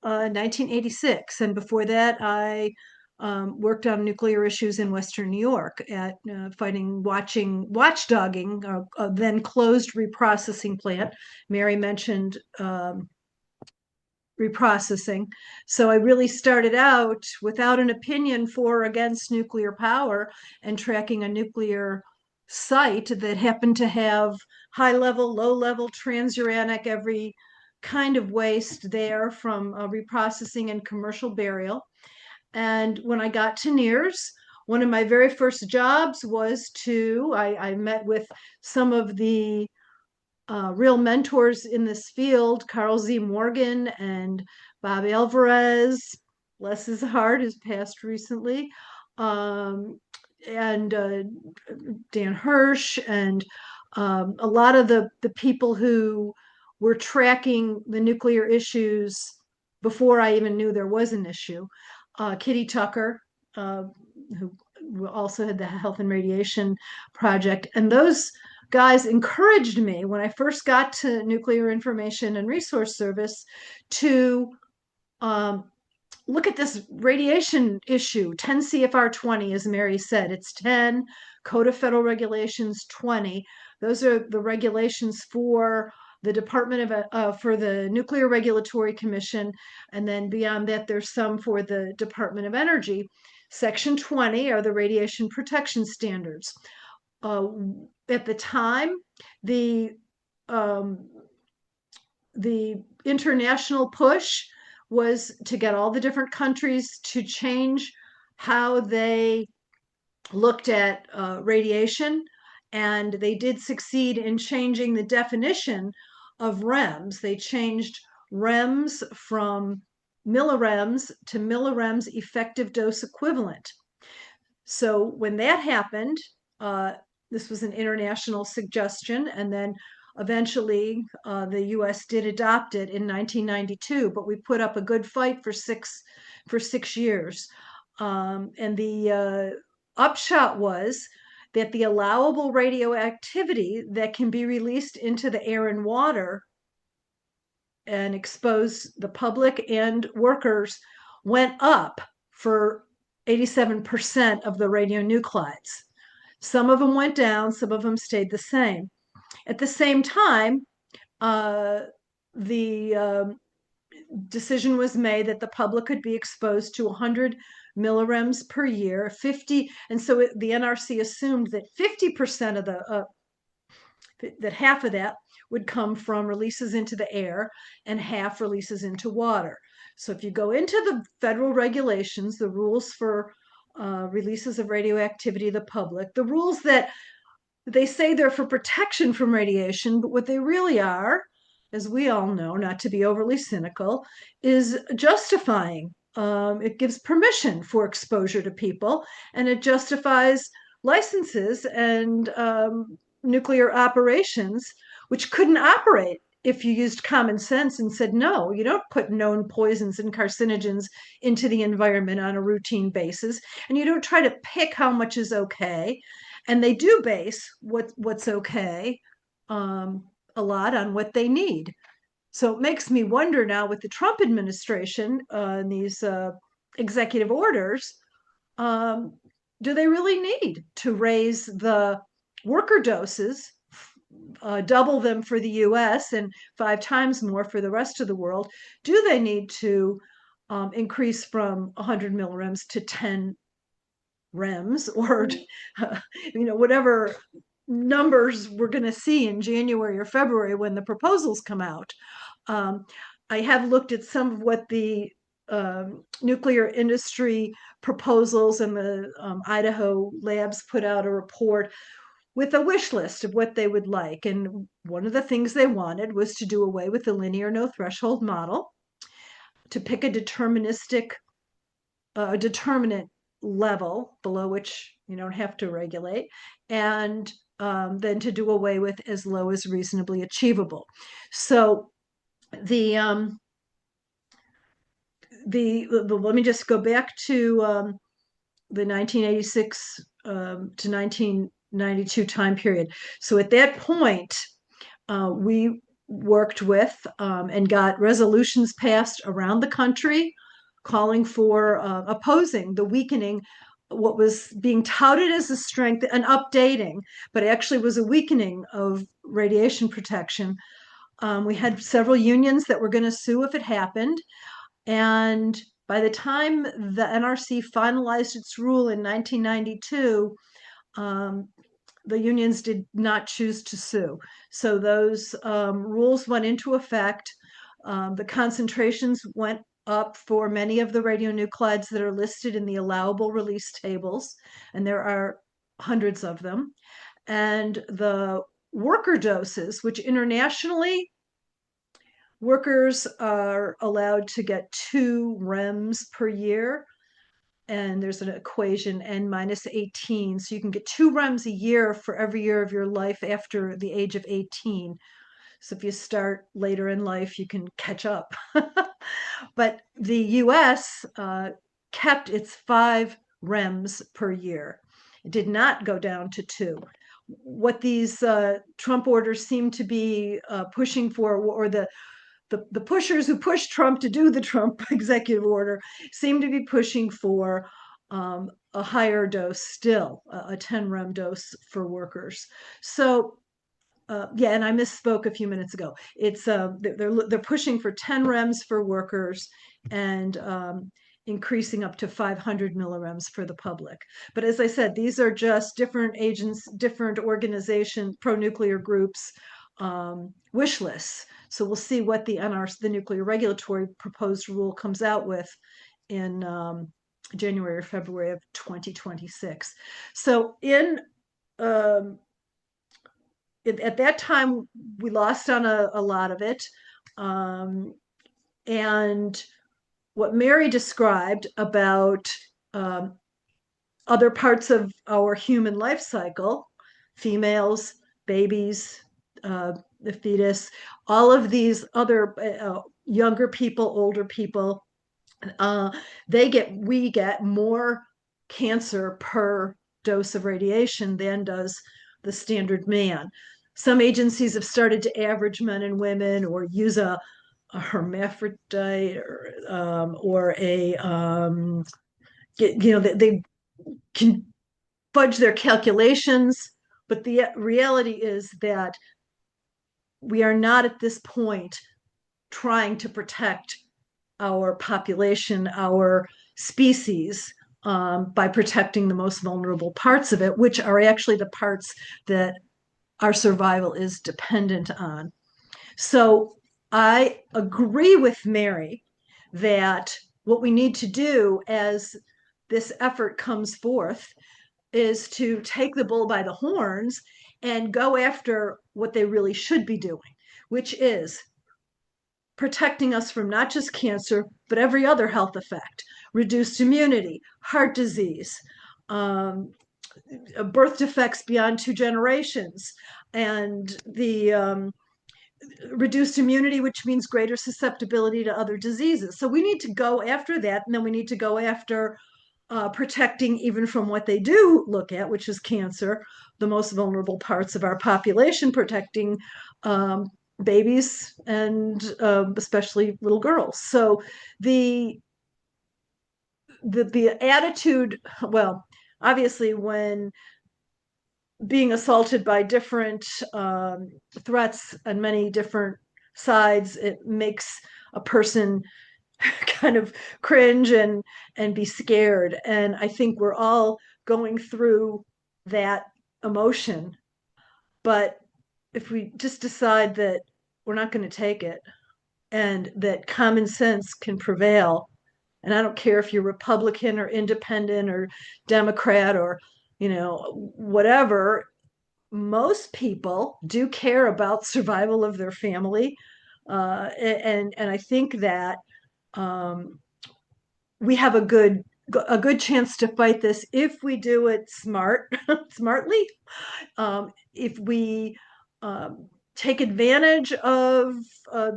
[SPEAKER 6] 1986. And before that, I worked on nuclear issues in Western New York at watchdogging a then closed reprocessing plant. Mary mentioned reprocessing. So I really started out without an opinion for or against nuclear power and tracking a nuclear site that happened to have high level, low level, transuranic, every kind of waste there from reprocessing and commercial burial. And when I got to NEARS, one of my very first jobs was I met with some of the real mentors in this field, Carl Z. Morgan and Bob Alvarez. Bless his heart, has passed recently. And Dan Hirsch, and a lot of the people who were tracking the nuclear issues before I even knew there was an issue. Kitty Tucker, who also had the Health and Radiation Project. And those guys encouraged me when I first got to Nuclear Information and Resource Service to look at this radiation issue, 10 CFR 20, as Mary said. It's 10, Code of Federal Regulations 20. Those are the regulations for the Department of for the Nuclear Regulatory Commission, and then beyond that, there's some for the Department of Energy. Section 20 are the radiation protection standards. At the time, the um, the international push was to get all the different countries to change how they looked at radiation, and they did succeed in changing the definition of REMS. They changed REMS from millirems to millirems effective dose equivalent. So when that happened, this was an international suggestion, and then eventually the U.S. did adopt it in 1992. But we put up a good fight for 6 years, and the upshot was that the allowable radioactivity that can be released into the air and water and expose the public and workers went up for 87% of the radionuclides. Some of them went down, some of them stayed the same. At the same time, the decision was made that the public could be exposed to 100 millirems per year, 50, and so the NRC assumed that 50% of that half of that would come from releases into the air and half releases into water. So if you go into the federal regulations, the rules for releases of radioactivity to the public, the rules that they say they're for protection from radiation, but what they really are, as we all know, not to be overly cynical, is justifying. It gives permission for exposure to people, and it justifies licenses and nuclear operations, which couldn't operate if you used common sense and said, no, you don't put known poisons and carcinogens into the environment on a routine basis, and you don't try to pick how much is okay. And they do base what's okay a lot on what they need. So it makes me wonder now with the Trump administration and these executive orders, do they really need to raise the worker doses, double them for the US and 5 times more for the rest of the world? Do they need to increase from 100 millirems to 10 REMS, or whatever numbers we're going to see in January or February when the proposals come out? I have looked at some of what the nuclear industry proposals, and the Idaho labs put out a report with a wish list of what they would like. And one of the things they wanted was to do away with the linear no threshold model, to pick a deterministic determinant level below which you don't have to regulate, and then to do away with as low as reasonably achievable. So the let me just go back to the 1986 to 1992 time period. So at that point, we worked with and got resolutions passed around the country calling for opposing the weakening, what was being touted as a strength, an updating, but actually was a weakening of radiation protection. We had several unions that were going to sue if it happened. And by the time the NRC finalized its rule in 1992, the unions did not choose to sue. So those rules went into effect. The concentrations went up for many of the radionuclides that are listed in the allowable release tables, and there are hundreds of them. And the worker doses, which internationally, workers are allowed to get 2 REMS per year. And there's an equation, n minus 18. So you can get 2 REMS a year for every year of your life after the age of 18. So if you start later in life, you can catch up. But the US kept its 5 REMS per year. It did not go down to 2. What these Trump orders seem to be pushing for, or the pushers who pushed Trump to do the Trump executive order, seem to be pushing for a higher dose still, a 10 rem dose for workers. So yeah, and I misspoke a few minutes ago. It's they're pushing for 10 rems for workers and increasing up to 500 millirems for the public. But as I said, these are just different agents, different organizations, pro-nuclear groups wish lists. So we'll see what the the nuclear regulatory proposed rule comes out with in January or February of 2026. So at that time, we lost on a lot of it. And what Mary described about other parts of our human life cycle, females, babies, the fetus, all of these other younger people, older people, we get more cancer per dose of radiation than does the standard man. Some agencies have started to average men and women or use a hermaphrodite or a they can fudge their calculations, but the reality is that we are not at this point trying to protect our population, our species, by protecting the most vulnerable parts of it, which are actually the parts that our survival is dependent on. So I agree with Mary that what we need to do as this effort comes forth is to take the bull by the horns and go after what they really should be doing, which is protecting us from not just cancer, but every other health effect, reduced immunity, heart disease, birth defects beyond 2 generations, and the reduced immunity, which means greater susceptibility to other diseases. So we need to go after that, and then we need to go after protecting even from what they do look at, which is cancer, the most vulnerable parts of our population, protecting babies and especially little girls. So the attitude, well, obviously when being assaulted by different threats on many different sides, it makes a person kind of cringe and be scared. And I think we're all going through that emotion. But if we just decide that we're not going to take it and that common sense can prevail, and I don't care if you're Republican or independent or Democrat or, whatever, most people do care about survival of their family. And I think that we have a good chance to fight this if we do it smartly. If we take advantage of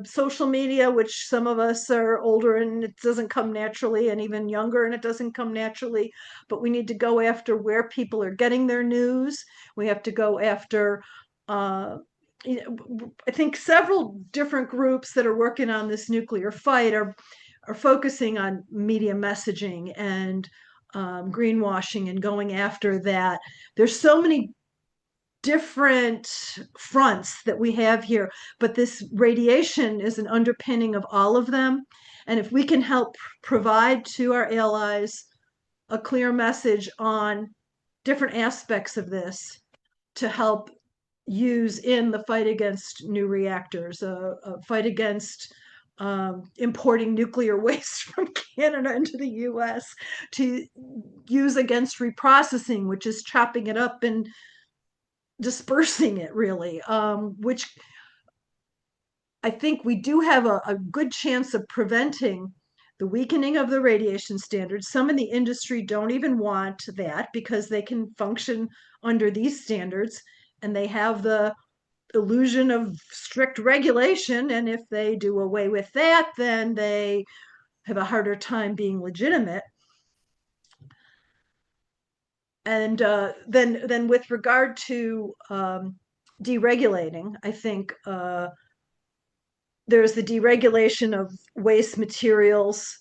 [SPEAKER 6] social media, which some of us are older and it doesn't come naturally, and even younger and it doesn't come naturally. But we need to go after where people are getting their news. We have to go after. I think several different groups that are working on this nuclear fight are focusing on media messaging and greenwashing and going after that. There's so many different fronts that we have here, but this radiation is an underpinning of all of them. And if we can help provide to our allies a clear message on different aspects of this to help use in the fight against new reactors, a fight against importing nuclear waste from Canada into the US, to use against reprocessing, which is chopping it up and dispersing it, really, which I think we do have a good chance of preventing the weakening of the radiation standards. Some in the industry don't even want that because they can function under these standards and they have the illusion of strict regulation. And if they do away with that, then they have a harder time being legitimate. And then with regard to deregulating, I think there's the deregulation of waste materials,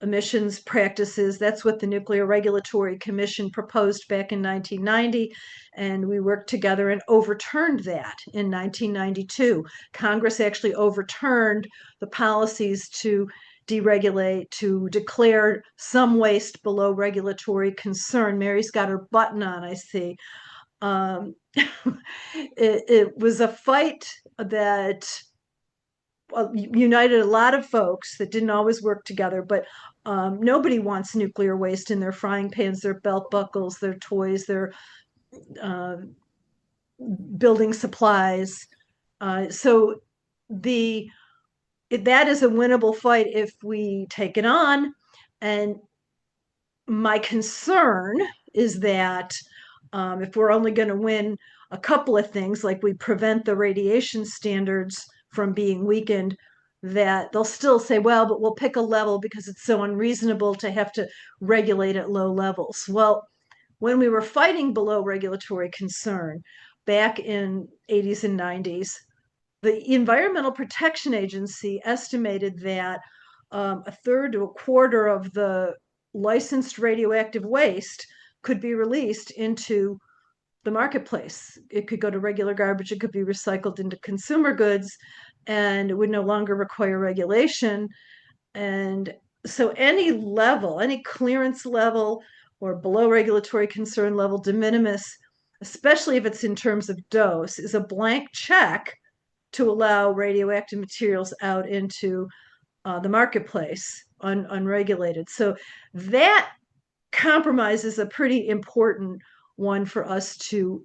[SPEAKER 6] emissions practices. That's what the Nuclear Regulatory Commission proposed back in 1990. And we worked together and overturned that in 1992. Congress actually overturned the policies to deregulate, to declare some waste below regulatory concern. Mary's got her button on, I see. It was a fight that united a lot of folks that didn't always work together, but nobody wants nuclear waste in their frying pans, their belt buckles, their toys, their building supplies. So that is a winnable fight if we take it on. And my concern is that if we're only going to win a couple of things, like we prevent the radiation standards from being weakened, that they'll still say, well, but we'll pick a level because it's so unreasonable to have to regulate at low levels. Well, when we were fighting below regulatory concern back in 80s and 90s, the Environmental Protection Agency estimated that a third to a quarter of the licensed radioactive waste could be released into the marketplace. It could go to regular garbage, it could be recycled into consumer goods, and it would no longer require regulation. And so any level, any clearance level or below regulatory concern level, de minimis, especially if it's in terms of dose, is a blank check to allow radioactive materials out into the marketplace unregulated. So that compromise is a pretty important one for us to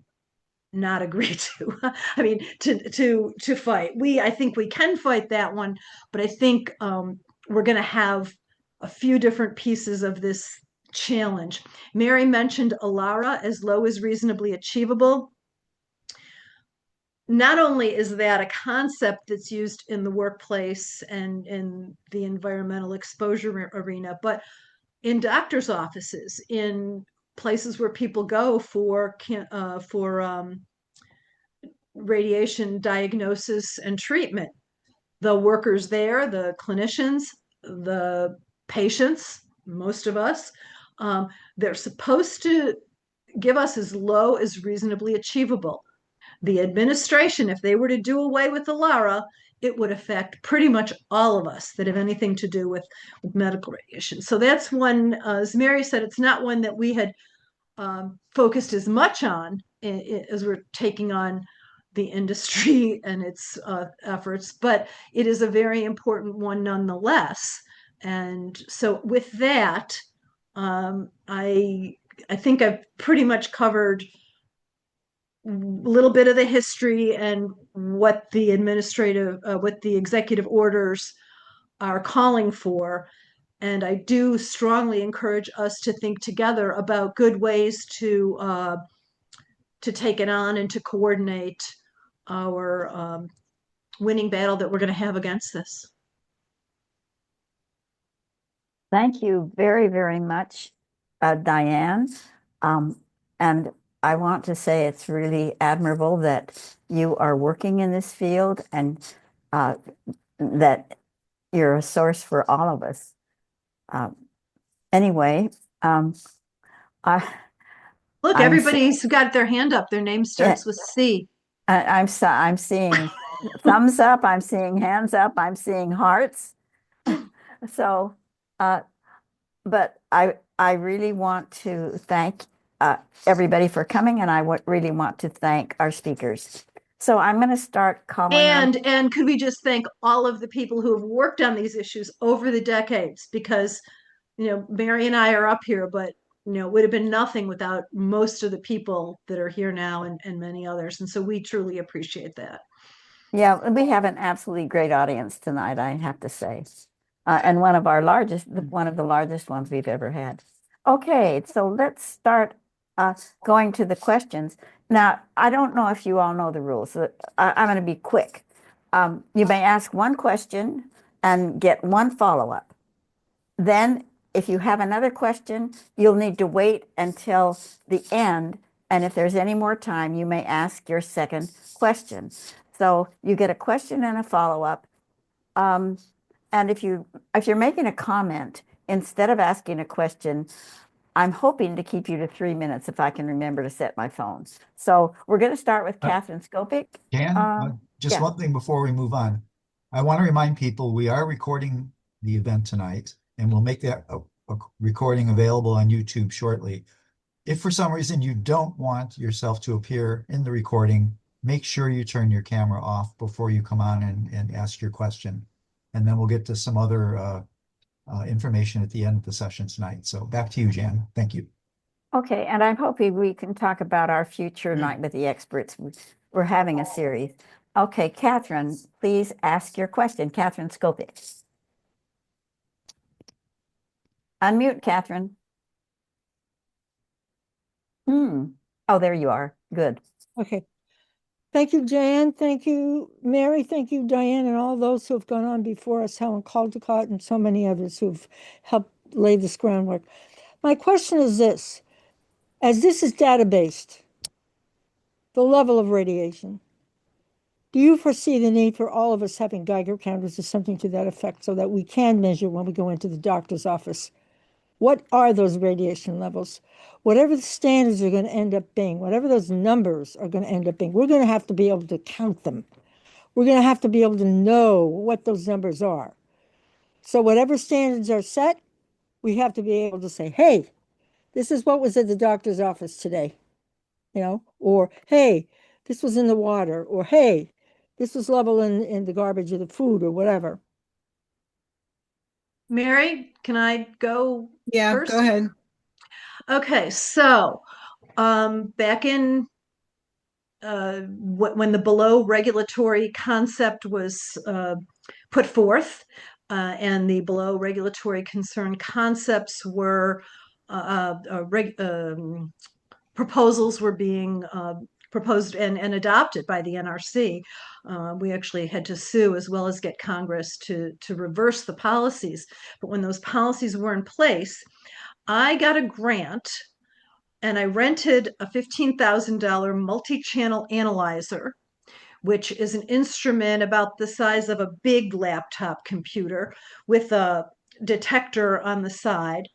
[SPEAKER 6] not agree to. I mean, to fight. I think we can fight that one, but I think we're going to have a few different pieces of this challenge. Mary mentioned ALARA, as low as reasonably achievable. Not only is that a concept that's used in the workplace and in the environmental exposure arena, but in doctors' offices, in places where people go for radiation diagnosis and treatment. The workers there, the clinicians, the patients, most of us, they're supposed to give us as low as reasonably achievable. The administration, if they were to do away with the LARA, it would affect pretty much all of us that have anything to do with medical radiation. So that's one, as Mary said, it's not one that we had focused as much on as we're taking on the industry and its efforts, but it is a very important one nonetheless. And so with that, I think I've pretty much covered a little bit of the history and what the executive orders are calling for. And I do strongly encourage us to think together about good ways to take it on and to coordinate our winning battle that we're going to have against this.
[SPEAKER 4] Thank you very, very much, Diane. And I want to say it's really admirable that you are working in this field and that you're a source for all of us. Anyway,
[SPEAKER 6] Look, everybody's got their hand up. Their name starts with C.
[SPEAKER 4] I'm seeing thumbs up. I'm seeing hands up. I'm seeing hearts. So, but I really want to thank everybody for coming, and I really want to thank our speakers. So I'm going to start calling.
[SPEAKER 6] And could we just thank all of the people who have worked on these issues over the decades? Because Mary and I are up here, but it would have been nothing without most of the people that are here now and many others. And so we truly appreciate that.
[SPEAKER 4] Yeah, we have an absolutely great audience tonight, I have to say. And one of the largest ones we've ever had. Okay, so let's start going to the questions. Now, I don't know if you all know the rules, so I'm going to be quick. You may ask one question and get one follow-up. Then, if you have another question, you'll need to wait until the end. And if there's any more time, you may ask your second question. So you get a question and a follow-up. And if you're making a comment, instead of asking a question, I'm hoping to keep you to 3 minutes if I can remember to set my phone. So we're going to start with Catherine Skopik.
[SPEAKER 1] Jan, just
[SPEAKER 4] yeah.
[SPEAKER 1] one thing before we move on. I want to remind people we are recording the event tonight, and we'll make that a recording available on YouTube shortly. If for some reason you don't want yourself to appear in the recording, make sure you turn your camera off before you come on and ask your question. And then we'll get to some other information at the end of the session tonight. So back to you, Jan. Thank you.
[SPEAKER 4] Okay, and I'm hoping we can talk about our future night with the experts. We're having a series. Okay, Catherine, please ask your question. Catherine Skopik. Unmute, Catherine. Oh, there you are. Good.
[SPEAKER 7] Okay. Thank you, Jan. Thank you, Mary. Thank you, Diane, and all those who have gone on before us, Helen Caldecott, and so many others who've helped lay this groundwork. My question is this: as this is data-based, the level of radiation, do you foresee the need for all of us having Geiger counters or something to that effect so that we can measure when we go into the doctor's office? What are those radiation levels? Whatever the standards are going to end up being, whatever those numbers are going to end up being, we're going to have to be able to count them. We're going to have to be able to know what those numbers are. So whatever standards are set, we have to be able to say, hey, this is what was at the doctor's office today, or hey, this was in the water, or hey, this was level in the garbage or the food or whatever.
[SPEAKER 6] Mary, can I go
[SPEAKER 5] Yeah,
[SPEAKER 6] first?
[SPEAKER 5] go ahead.
[SPEAKER 6] Okay, so back in when the below regulatory concept was put forth, and the below regulatory concern concepts were proposals were being proposed and adopted by the NRC. We actually had to sue as well as get Congress to reverse the policies. But when those policies were in place, I got a grant and I rented a $15,000 multi-channel analyzer, which is an instrument about the size of a big laptop computer with a detector on the side,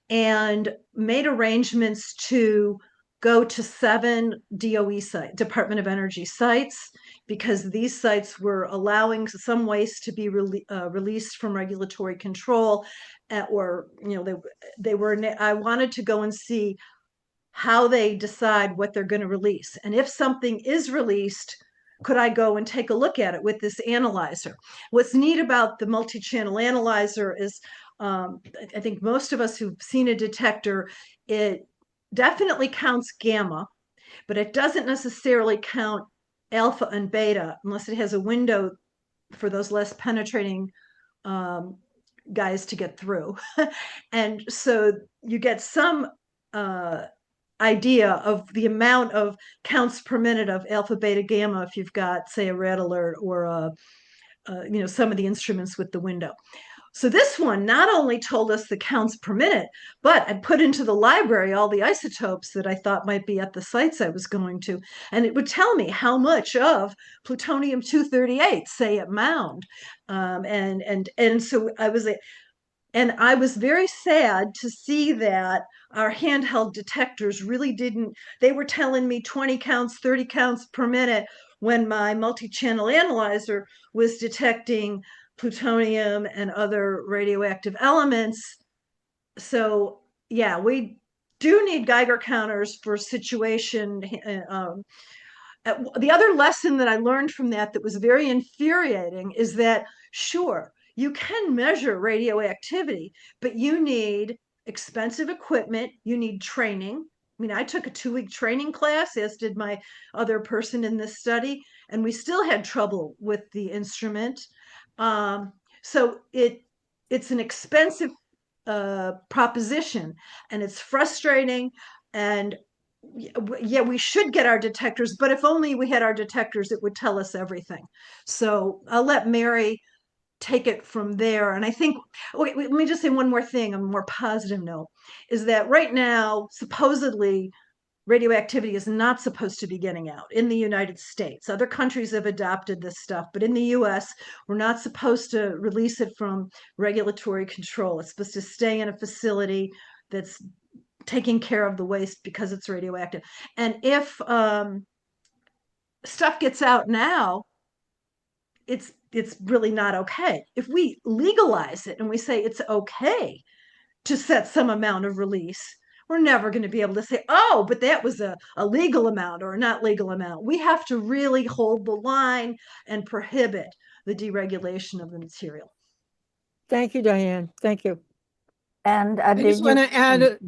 [SPEAKER 6] and made arrangements to go to 7 DOE sites, Department of Energy sites, because these sites were allowing some waste to be released from regulatory control, or they were. I wanted to go and see how they decide what they're going to release, and if something is released, could I go and take a look at it with this analyzer? What's neat about the multi-channel analyzer is, I think most of us who've seen a detector, it definitely counts gamma, but it doesn't necessarily count alpha and beta unless it has a window for those less penetrating guys to get through. And so you get some idea of the amount of counts per minute of alpha, beta, gamma if you've got, say, a red alert or some of the instruments with the window. So this one not only told us the counts per minute, but I put into the library all the isotopes that I thought might be at the sites I was going to, and it would tell me how much of plutonium-238, say, at Mound, and so I was very sad to see that our handheld detectors really didn't, they were telling me 20 counts, 30 counts per minute when my multi-channel analyzer was detecting plutonium and other radioactive elements. So yeah, we do need Geiger counters for situation. The other lesson that I learned from that was very infuriating is that, sure, you can measure radioactivity, but you need expensive equipment, you need training. I mean, I took a 2-week training class, as did my other person in this study, and we still had trouble with the instrument. So it's an expensive proposition, and it's frustrating. And yeah, we should get our detectors, but if only we had our detectors, it would tell us everything. So I'll let Mary take it from there. And I think, wait, let me just say one more thing on a more positive note, is that right now, supposedly, radioactivity is not supposed to be getting out in the United States. Other countries have adopted this stuff, but in the US, we're not supposed to release it from regulatory control. It's supposed to stay in a facility that's taking care of the waste because it's radioactive. And if stuff gets out now, it's really not okay. If we legalize it and we say it's okay to set some amount of release, we're never going to be able to say, oh, but that was a legal amount or a not legal amount. We have to really hold the line and prohibit the deregulation of the material.
[SPEAKER 7] Thank you, Diane. Thank you.
[SPEAKER 4] And
[SPEAKER 5] I
[SPEAKER 4] did
[SPEAKER 5] just
[SPEAKER 4] you?
[SPEAKER 5] want to add,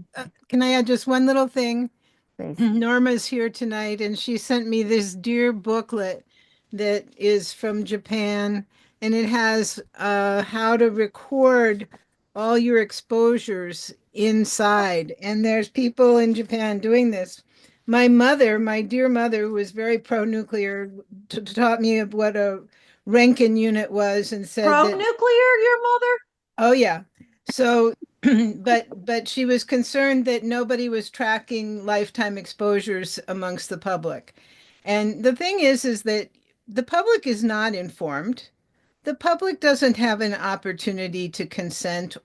[SPEAKER 5] can I add just one little thing?
[SPEAKER 4] Please.
[SPEAKER 5] Norma's here tonight, and she sent me this dear booklet that is from Japan, and it has how to record all your exposures inside. And there's people in Japan doing this. My mother, my dear mother, was very pro-nuclear, taught me what a Rankine unit was, and said that
[SPEAKER 6] Pro-nuclear, your mother?
[SPEAKER 5] oh yeah. So but she was concerned that nobody was tracking lifetime exposures amongst the public. And the thing is that the public is not informed. The public doesn't have an opportunity to consent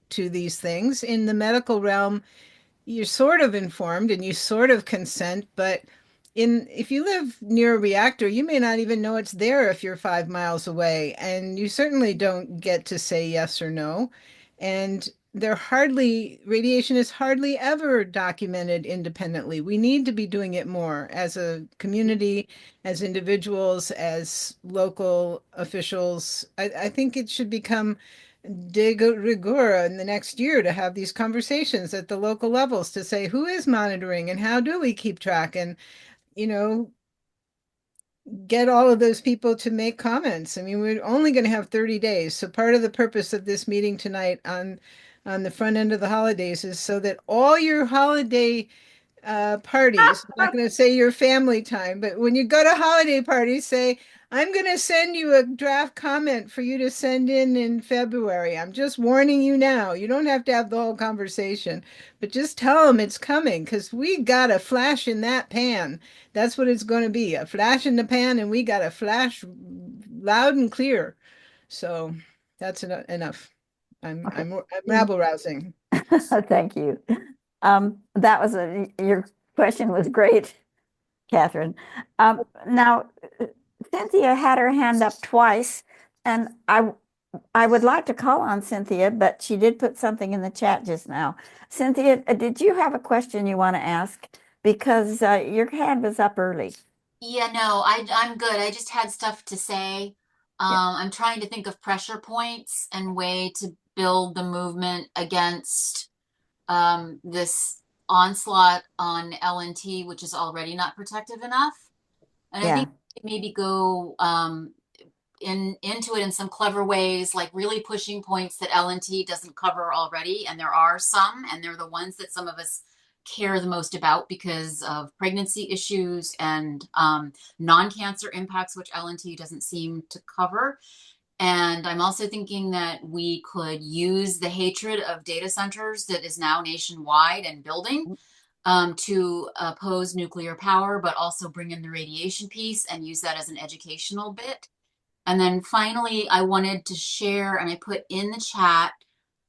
[SPEAKER 5] to these things. In the medical realm, you're sort of informed and you sort of consent, but if you live near a reactor, you may not even know it's there if you're 5 miles away, and you certainly don't get to say yes or no. And radiation is hardly ever documented independently. We need to be doing it more as a community, as individuals, as local officials. I think it should become de rigueur in the next year to have these conversations at the local levels to say who is monitoring and how do we keep track, and you know, get all of those people to make comments. I mean, we're only going to have 30 days. So part of the purpose of this meeting tonight on the front end of the holidays is so that all your holiday parties, I'm not going to say your family time, but when you go to holiday parties, say, I'm going to send you a draft comment for you to send in February. I'm just warning you now. You don't have to have the whole conversation, but just tell them it's coming, because we got a flash in that pan. That's what it's going to be, a flash in the pan, and we got a flash loud and clear. So that's enough. I'm rabble rousing.
[SPEAKER 4] Thank you. Your question was great, Catherine. Now, Cynthia had her hand up twice, and I would like to call on Cynthia, but she did put something in the chat just now. Cynthia, did you have a question you want to ask? Because your hand was up early.
[SPEAKER 8] Yeah, no, I'm good. I just had stuff to say.
[SPEAKER 4] Yeah.
[SPEAKER 8] I'm trying to think of pressure points and way to build the movement against this onslaught on LNT, which is already not protective enough. And I
[SPEAKER 4] Yeah.
[SPEAKER 8] think maybe go into it in some clever ways, like really pushing points that LNT doesn't cover already. And there are some, and they're the ones that some of us care the most about because of pregnancy issues and non-cancer impacts, which LNT doesn't seem to cover. And I'm also thinking that we could use the hatred of data centers that is now nationwide and building to oppose nuclear power, but also bring in the radiation piece and use that as an educational bit. And then finally, I wanted to share, and I put in the chat,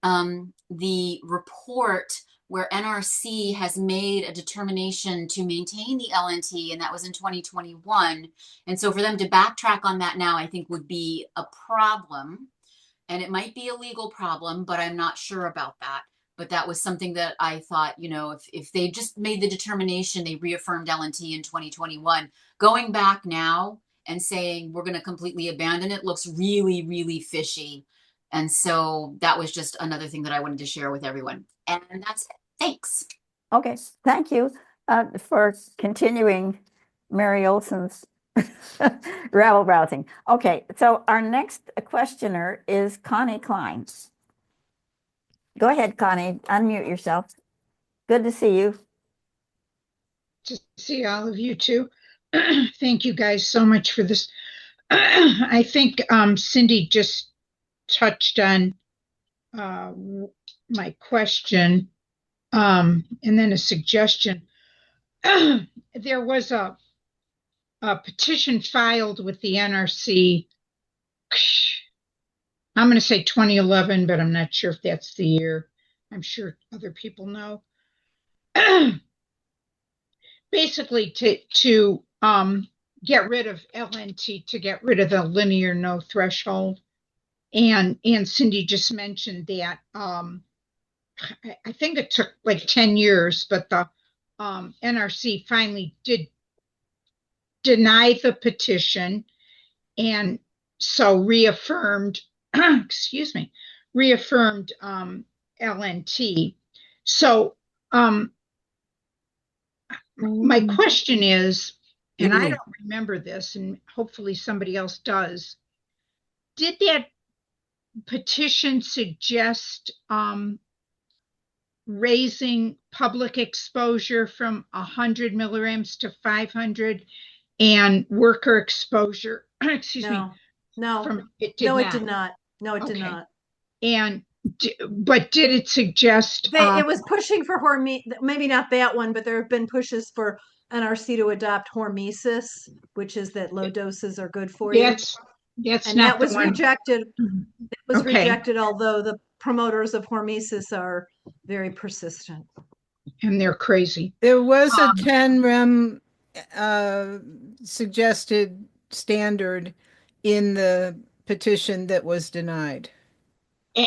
[SPEAKER 8] the report where NRC has made a determination to maintain the LNT, and that was in 2021. And so for them to backtrack on that now, I think would be a problem. And it might be a legal problem, but I'm not sure about that. But that was something that I thought, if they just made the determination, they reaffirmed LNT in 2021, going back now and saying we're going to completely abandon it looks really, really fishy. And so that was just another thing that I wanted to share with everyone. And that's it. Thanks.
[SPEAKER 4] Okay, thank you for continuing Mary Olson's rabble rousing. Okay, so our next questioner is Connie Klein. Go ahead, Connie, unmute yourself. Good to see you.
[SPEAKER 9] To see all of you too. Thank you guys so much for this. I think Cindy just touched on my question and then a suggestion. there was a petition filed with the NRC. I'm going to say 2011, but I'm not sure if that's the year. I'm sure other people know. Basically, to get rid of LNT, to get rid of the linear no threshold. And Cindy just mentioned that I think it took like 10 years, but the NRC finally did deny the petition, and so reaffirmed, excuse me, reaffirmed LNT. So my question is, and I don't remember this, and hopefully somebody else does, did that petition suggest raising public exposure from 100 milligrams to 500 and worker exposure, excuse me,
[SPEAKER 6] No,
[SPEAKER 9] it did
[SPEAKER 6] no,
[SPEAKER 9] not.
[SPEAKER 6] it did not. No, it did
[SPEAKER 9] Okay.
[SPEAKER 6] not.
[SPEAKER 9] And but did it suggest
[SPEAKER 6] It was pushing for maybe not that one, but there have been pushes for NRC to adopt hormesis, which is that low doses are good for you.
[SPEAKER 9] That's
[SPEAKER 6] And
[SPEAKER 9] not
[SPEAKER 6] that
[SPEAKER 9] the
[SPEAKER 6] was
[SPEAKER 9] one.
[SPEAKER 6] rejected. It was
[SPEAKER 9] Okay.
[SPEAKER 6] rejected, although the promoters of hormesis are very persistent.
[SPEAKER 9] And they're crazy.
[SPEAKER 5] There was a 10 rem suggested standard in the petition that was denied.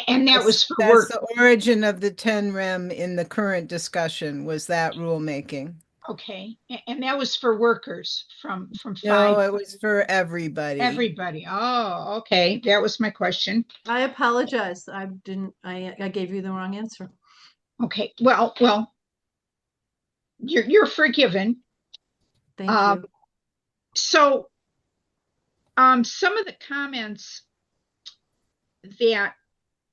[SPEAKER 9] And that was for
[SPEAKER 5] That's
[SPEAKER 9] work.
[SPEAKER 5] the origin of the 10 rem in the current discussion, was that rulemaking.
[SPEAKER 9] Okay. And that was for workers from
[SPEAKER 5] No,
[SPEAKER 9] 5.
[SPEAKER 5] it was for everybody.
[SPEAKER 9] Everybody. Oh, okay. That was my question.
[SPEAKER 6] I apologize. I gave you the wrong answer.
[SPEAKER 9] Okay. Well, you're forgiven.
[SPEAKER 6] Thank you.
[SPEAKER 9] So, some of the comments that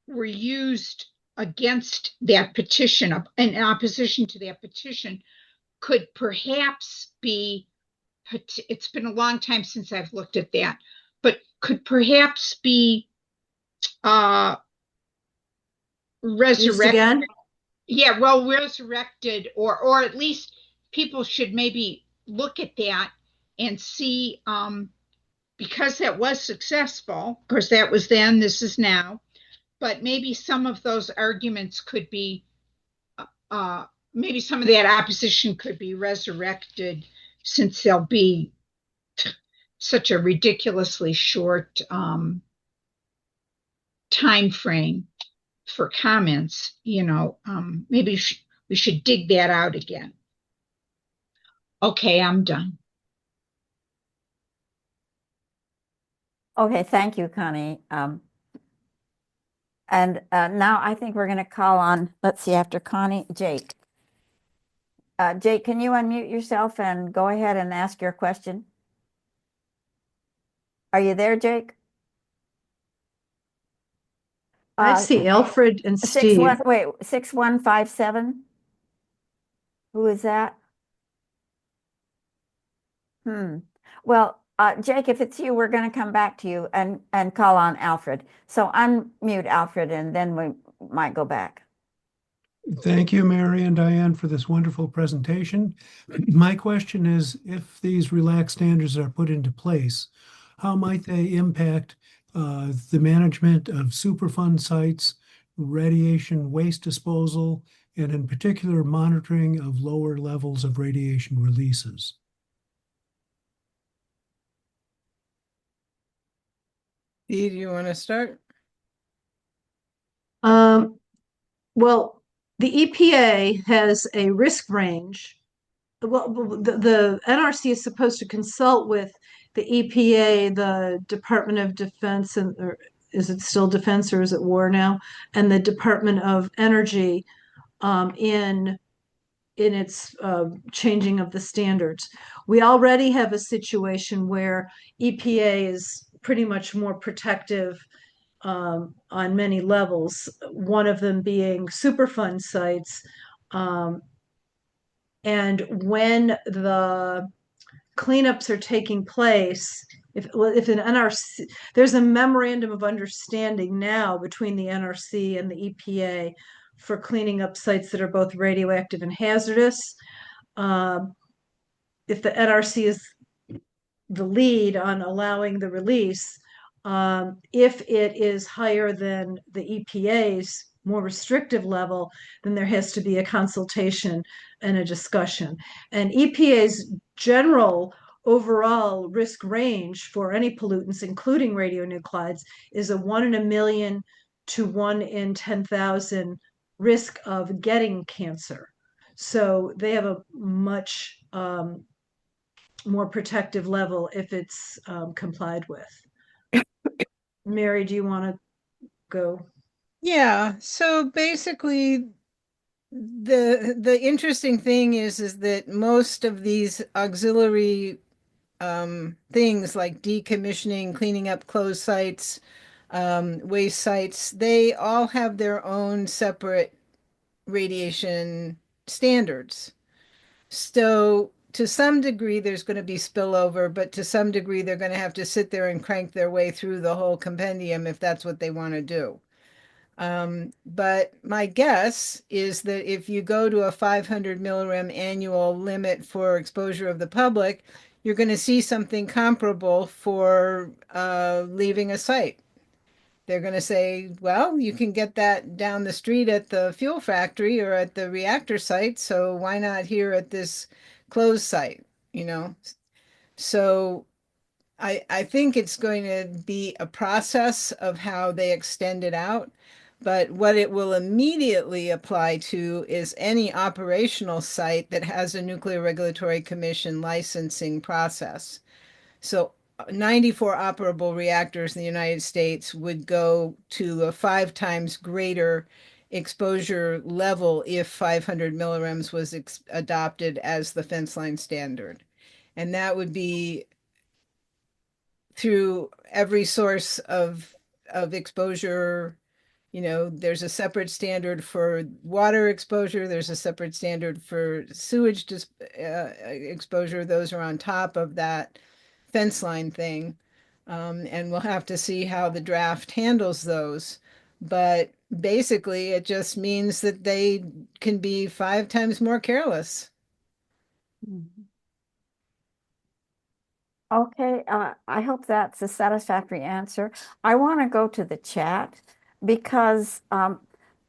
[SPEAKER 9] were used against that petition, in opposition to that petition, could perhaps be, it's been a long time since I've looked at that, but could perhaps be resurrected
[SPEAKER 6] again?
[SPEAKER 9] Yeah, well, resurrected, or at least people should maybe look at that and see, because that was successful. Of course, that was then, this is now, but maybe some of those arguments could be, maybe some of that opposition could be resurrected, since there'll be such a ridiculously short time frame for comments. Maybe we should dig that out again. Okay, I'm done.
[SPEAKER 4] Okay, thank you, Connie. And now I think we're going to call on, let's see, after Connie, Jake. Jake, can you unmute yourself and go ahead and ask your question? Are you there, Jake?
[SPEAKER 6] I see Alfred and Steve.
[SPEAKER 4] 6157. Who is that? Well, Jake, if it's you, we're going to come back to you and call on Alfred. So unmute Alfred, and then we might go back.
[SPEAKER 10] Thank you, Mary and Diane, for this wonderful presentation. My question is, if these relaxed standards are put into place, how might they impact the management of Superfund sites, radiation waste disposal, and in particular, monitoring of lower levels of radiation releases?
[SPEAKER 5] Dee, do you want to start?
[SPEAKER 6] Well, the EPA has a risk range. Well, the NRC is supposed to consult with the EPA, the Department of Defense, or is it still Defense or is it War now? And the Department of Energy in its changing of the standards. We already have a situation where EPA is pretty much more protective on many levels, one of them being Superfund sites. And when the cleanups are taking place, if an NRC, there's a memorandum of understanding now between the NRC and the EPA for cleaning up sites that are both radioactive and hazardous. if the NRC is the lead on allowing the release, if it is higher than the EPA's more restrictive level, then there has to be a consultation and a discussion. And EPA's general overall risk range for any pollutants, including radionuclides, is a 1 in a million to 1 in 10,000 risk of getting cancer. So they have a much more protective level if it's complied with. Mary, do you want to go?
[SPEAKER 5] Yeah, so basically the interesting thing is that most of these auxiliary things like decommissioning, cleaning up closed sites, waste sites, they all have their own separate radiation standards. So to some degree, there's going to be spillover, but to some degree, they're going to have to sit there and crank their way through the whole compendium if that's what they want to do. But my guess is that if you go to a 500 milligram annual limit for exposure of the public, you're going to see something comparable for leaving a site. They're going to say, well, you can get that down the street at the fuel factory or at the reactor site, so why not here at this closed site, you know? So I think it's going to be a process of how they extend it out. But what it will immediately apply to is any operational site that has a Nuclear Regulatory Commission licensing process. So 94 operable reactors in the United States would go to a 5 times greater exposure level if 500 milligrams was adopted as the fence line standard. And that would be through every source of exposure. You know, there's a separate standard for water exposure. There's a separate standard for sewage exposure. Those are on top of that fence line thing. And we'll have to see how the draft handles those. But basically, it just means that they can be 5 times more careless.
[SPEAKER 4] Okay, I hope that's a satisfactory answer. I want to go to the chat because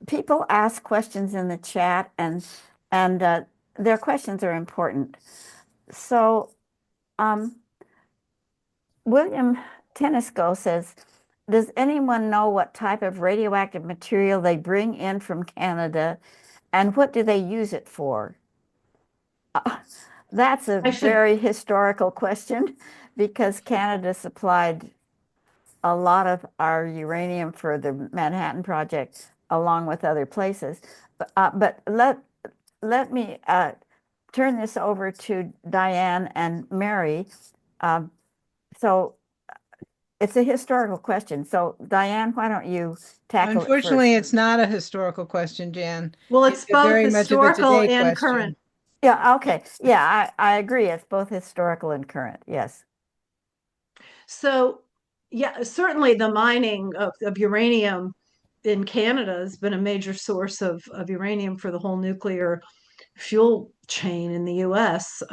[SPEAKER 4] people ask questions in the chat, and their questions are important. So, William Tennisco says, does anyone know what type of radioactive material they bring in from Canada, and what do they use it for? That's a very historical question because Canada supplied a lot of our uranium for the Manhattan Project along with other places. But let me turn this over to Diane and Mary. So it's a historical question. So Diane, why don't you tackle
[SPEAKER 5] Unfortunately,
[SPEAKER 4] it
[SPEAKER 5] it's not a historical question, Jan.
[SPEAKER 6] Well, it's both
[SPEAKER 5] very much of a
[SPEAKER 6] historical
[SPEAKER 5] today
[SPEAKER 6] and
[SPEAKER 5] question.
[SPEAKER 6] current.
[SPEAKER 4] Yeah, okay. Yeah, I agree. It's both historical and current. Yes.
[SPEAKER 6] So, yeah, certainly the mining of uranium in Canada has been a major source of uranium for the whole nuclear fuel chain in the US.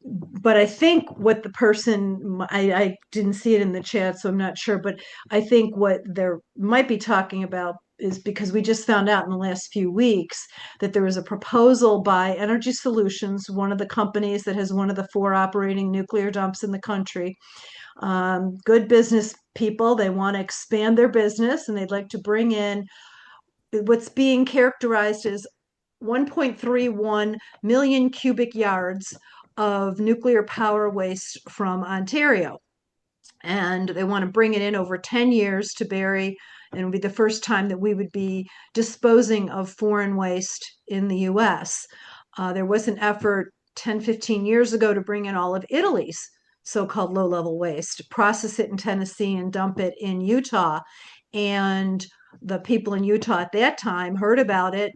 [SPEAKER 6] But I think what the person, I didn't see it in the chat, so I'm not sure, but I think what they're might be talking about is because we just found out in the last few weeks that there was a proposal by Energy Solutions, one of the companies that has one of the 4 operating nuclear dumps in the country. Good business people, they want to expand their business and they'd like to bring in what's being characterized as 1.31 million cubic yards of nuclear power waste from Ontario. And they want to bring it in over 10 years to bury, and it would be the first time that we would be disposing of foreign waste in the US. There was an effort 10, 15 years ago to bring in all of Italy's so-called low-level waste, process it in Tennessee and dump it in Utah. And the people in Utah at that time heard about it,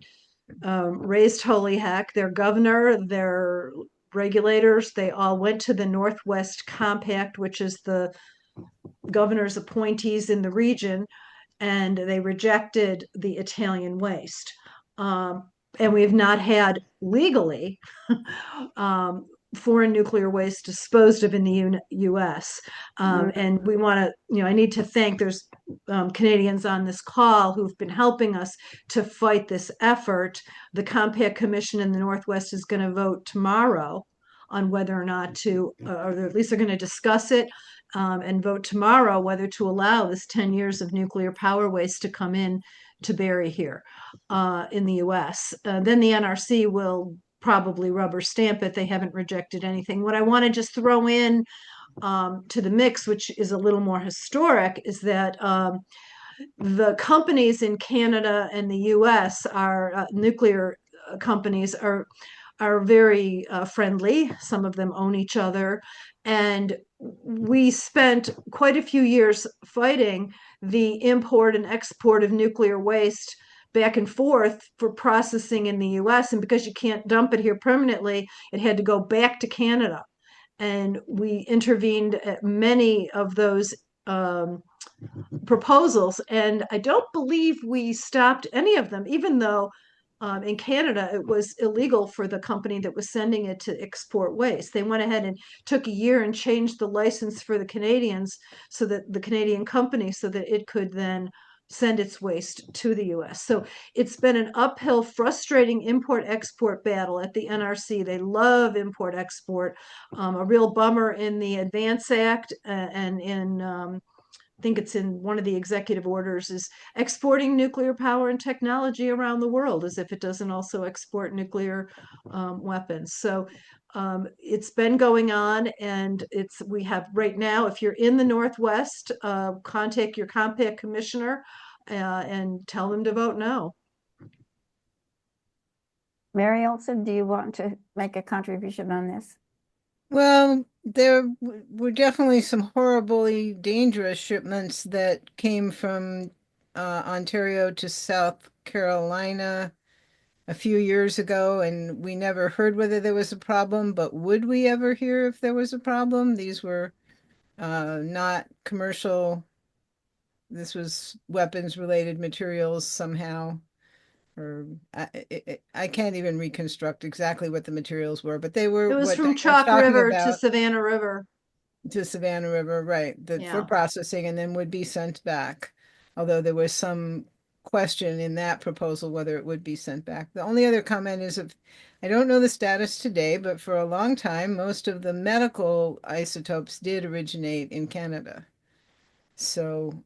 [SPEAKER 6] raised holy heck. Their governor, their regulators, they all went to the Northwest Compact, which is the governor's appointees in the region, and they rejected the Italian waste. And we have not had legally foreign nuclear waste disposed of in the US. And we want to, I need to thank, there's Canadians on this call who've been helping us to fight this effort. The Compact Commission in the Northwest is going to vote tomorrow on whether or not to, or at least they're going to discuss it and vote tomorrow whether to allow this 10 years of nuclear power waste to come in to bury here in the US. Then the NRC will probably rubber stamp it. They haven't rejected anything. What I want to just throw in to the mix, which is a little more historic, is that the companies in Canada and the US are nuclear companies are very friendly. Some of them own each other. And we spent quite a few years fighting the import and export of nuclear waste back and forth for processing in the US. And because you can't dump it here permanently, it had to go back to Canada. And we intervened at many of those proposals. And I don't believe we stopped any of them, even though in Canada, it was illegal for the company that was sending it to export waste. They went ahead and took a year and changed the license for the Canadians so that the Canadian company, so that it could then send its waste to the US. So it's been an uphill, frustrating import-export battle at the NRC. They love import-export. A real bummer in the Advance Act and in I think it's in one of the executive orders, is exporting nuclear power and technology around the world, as if it doesn't also export nuclear weapons. So it's been going on, and we have right now, if you're in the Northwest, contact your Compact Commissioner and tell them to vote no.
[SPEAKER 4] Mary Olson, do you want to make a contribution on this?
[SPEAKER 5] Well, there were definitely some horribly dangerous shipments that came from Ontario to South Carolina a few years ago, and we never heard whether there was a problem, but would we ever hear if there was a problem? These were not commercial. This was weapons-related materials somehow. Or I can't even reconstruct exactly what the materials were, but they were
[SPEAKER 6] It was
[SPEAKER 5] what
[SPEAKER 6] from
[SPEAKER 5] Diane's
[SPEAKER 6] Chalk
[SPEAKER 5] talking
[SPEAKER 6] River to
[SPEAKER 5] about,
[SPEAKER 6] Savannah River.
[SPEAKER 5] to Savannah River, right? That for
[SPEAKER 6] Yeah.
[SPEAKER 5] processing and then would be sent back. Although there was some question in that proposal whether it would be sent back. The only other comment is I don't know the status today, but for a long time, most of the medical isotopes did originate in Canada. So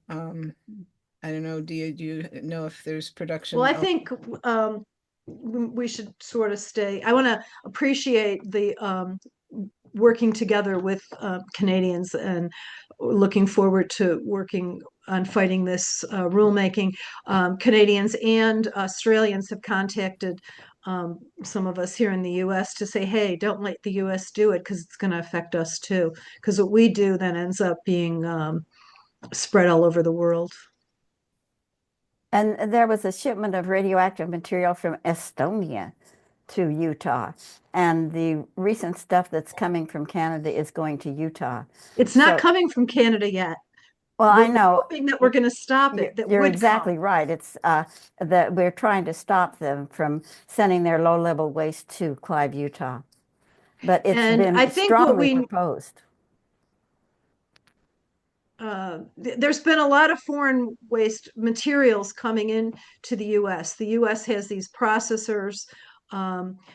[SPEAKER 5] I don't know, do you know if there's production?
[SPEAKER 6] Well, I think we should sort of stay. I want to appreciate the working together with Canadians and looking forward to working on fighting this rulemaking. Canadians and Australians have contacted some of us here in the US to say, hey, don't let the US do it because it's going to affect us too. Because what we do then ends up being spread all over the world.
[SPEAKER 4] And there was a shipment of radioactive material from Estonia to Utah. And the recent stuff that's coming from Canada is going to Utah.
[SPEAKER 6] It's not coming from Canada yet.
[SPEAKER 4] Well, I know.
[SPEAKER 6] Hoping that we're going to stop it. That
[SPEAKER 4] You're
[SPEAKER 6] would
[SPEAKER 4] exactly
[SPEAKER 6] come.
[SPEAKER 4] right. It's that we're trying to stop them from sending their low-level waste to Clive, Utah. But it's been
[SPEAKER 6] I think what
[SPEAKER 4] strongly proposed.
[SPEAKER 6] There's been a lot of foreign waste materials coming in to the US. The US has these processors,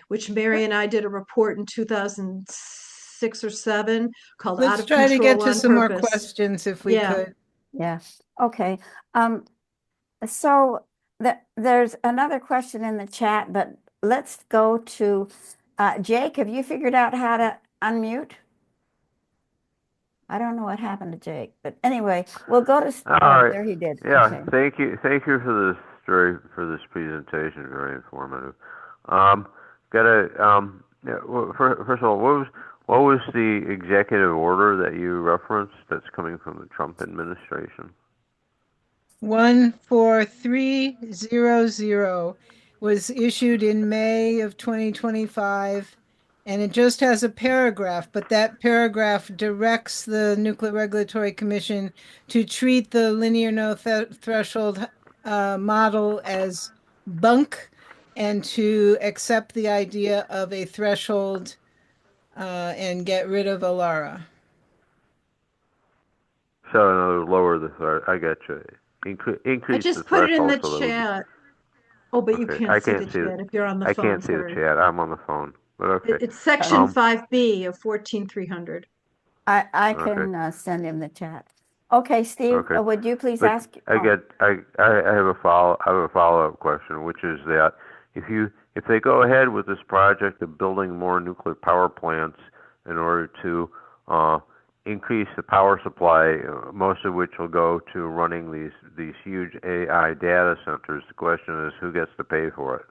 [SPEAKER 6] which Mary and I did a report in 2006 or 7 called Out
[SPEAKER 5] Let's
[SPEAKER 6] of
[SPEAKER 5] try to
[SPEAKER 6] Control
[SPEAKER 5] get to
[SPEAKER 6] on
[SPEAKER 5] some more
[SPEAKER 6] Purpose.
[SPEAKER 5] questions if we could.
[SPEAKER 4] Yes. Okay. So there's another question in the chat, but let's go to Jake. Have you figured out how to unmute? I don't know what happened to Jake, but anyway, we'll go to.
[SPEAKER 11] All right.
[SPEAKER 4] There he did.
[SPEAKER 11] Yeah.
[SPEAKER 4] Okay.
[SPEAKER 11] Thank you for this presentation. Very informative. Yeah, well, first of all, what was the executive order that you referenced that's coming from the Trump administration?
[SPEAKER 5] 14300 was issued in May of 2025, and it just has a paragraph, but that paragraph directs the Nuclear Regulatory Commission to treat the linear no threshold model as bunk and to accept the idea of a threshold and get rid of Alara.
[SPEAKER 11] So in other words, lower the threat. I got you.
[SPEAKER 6] I
[SPEAKER 11] Increase the
[SPEAKER 6] just put it in
[SPEAKER 11] threshold
[SPEAKER 6] the
[SPEAKER 11] so that would be,
[SPEAKER 6] chat. Oh, but you
[SPEAKER 11] okay.
[SPEAKER 6] can't
[SPEAKER 11] I
[SPEAKER 6] see the
[SPEAKER 11] can't see
[SPEAKER 6] chat if you're on the
[SPEAKER 11] I
[SPEAKER 6] phone,
[SPEAKER 11] can't see the
[SPEAKER 6] sorry.
[SPEAKER 11] chat. I'm on the phone. But okay.
[SPEAKER 6] It's section
[SPEAKER 11] Um.
[SPEAKER 6] 5B of 14300.
[SPEAKER 4] I
[SPEAKER 11] Okay.
[SPEAKER 4] can send him the chat. Okay, Steve,
[SPEAKER 11] Okay.
[SPEAKER 4] would you please
[SPEAKER 11] But
[SPEAKER 4] ask?
[SPEAKER 11] I get I have a follow-up question, which is that if they go ahead with this project of building more nuclear power plants in order to increase the power supply, most of which will go to running these huge AI data centers, the question is who gets to pay for it?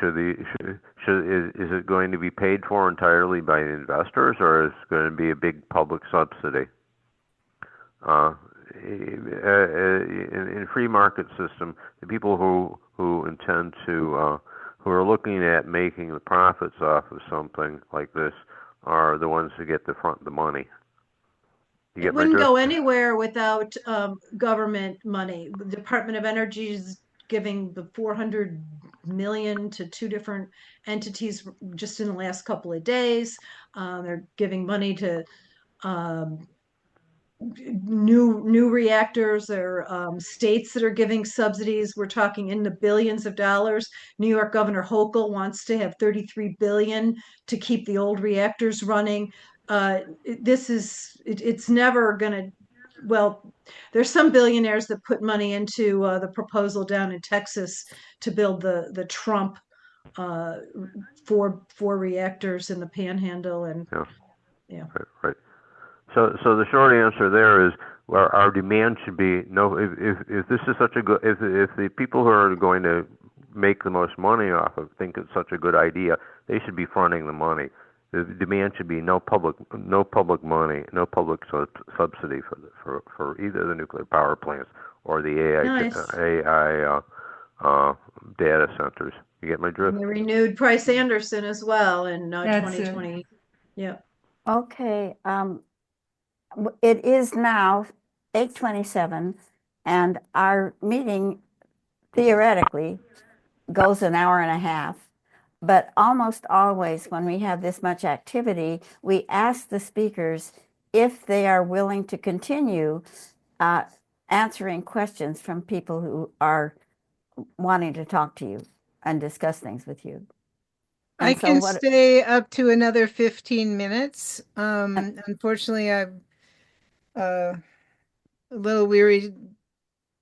[SPEAKER 11] Is it going to be paid for entirely by the investors, or is it going to be a big public subsidy? In free market system, the people who intend to who are looking at making the profits off of something like this are the ones who get the money. You
[SPEAKER 6] It
[SPEAKER 11] get my
[SPEAKER 6] wouldn't go
[SPEAKER 11] drift?
[SPEAKER 6] anywhere without government money. The Department of Energy is giving the 400 million to two different entities just in the last couple of days. They're giving money to um, new reactors. There are states that are giving subsidies. We're talking in the billions of dollars. New York Governor Hochul wants to have 33 billion to keep the old reactors running. It's never going to, well, there's some billionaires that put money into the proposal down in Texas to build the Trump uh, four reactors in the Panhandle, and
[SPEAKER 11] Yeah.
[SPEAKER 6] yeah.
[SPEAKER 11] Right. So the short answer there is, well, our demand should be no. If this is such a good, if the people who are going to make the most money off of think it's such a good idea, they should be fronting the money. The demand should be no public money, no public subsidy for either the nuclear power plants or the
[SPEAKER 6] Nice.
[SPEAKER 11] AI data centers. You get my drift?
[SPEAKER 6] And they renewed Price Anderson as well in
[SPEAKER 7] That's it.
[SPEAKER 6] 2020. Yeah.
[SPEAKER 4] Okay, it is now 8:27, and our meeting theoretically goes an hour and a half. But almost always when we have this much activity, we ask the speakers if they are willing to continue answering questions from people who are wanting to talk to you and discuss things with you.
[SPEAKER 5] I
[SPEAKER 4] And so
[SPEAKER 5] can
[SPEAKER 4] what,
[SPEAKER 5] stay up to another 15 minutes. Unfortunately, I'm a little weary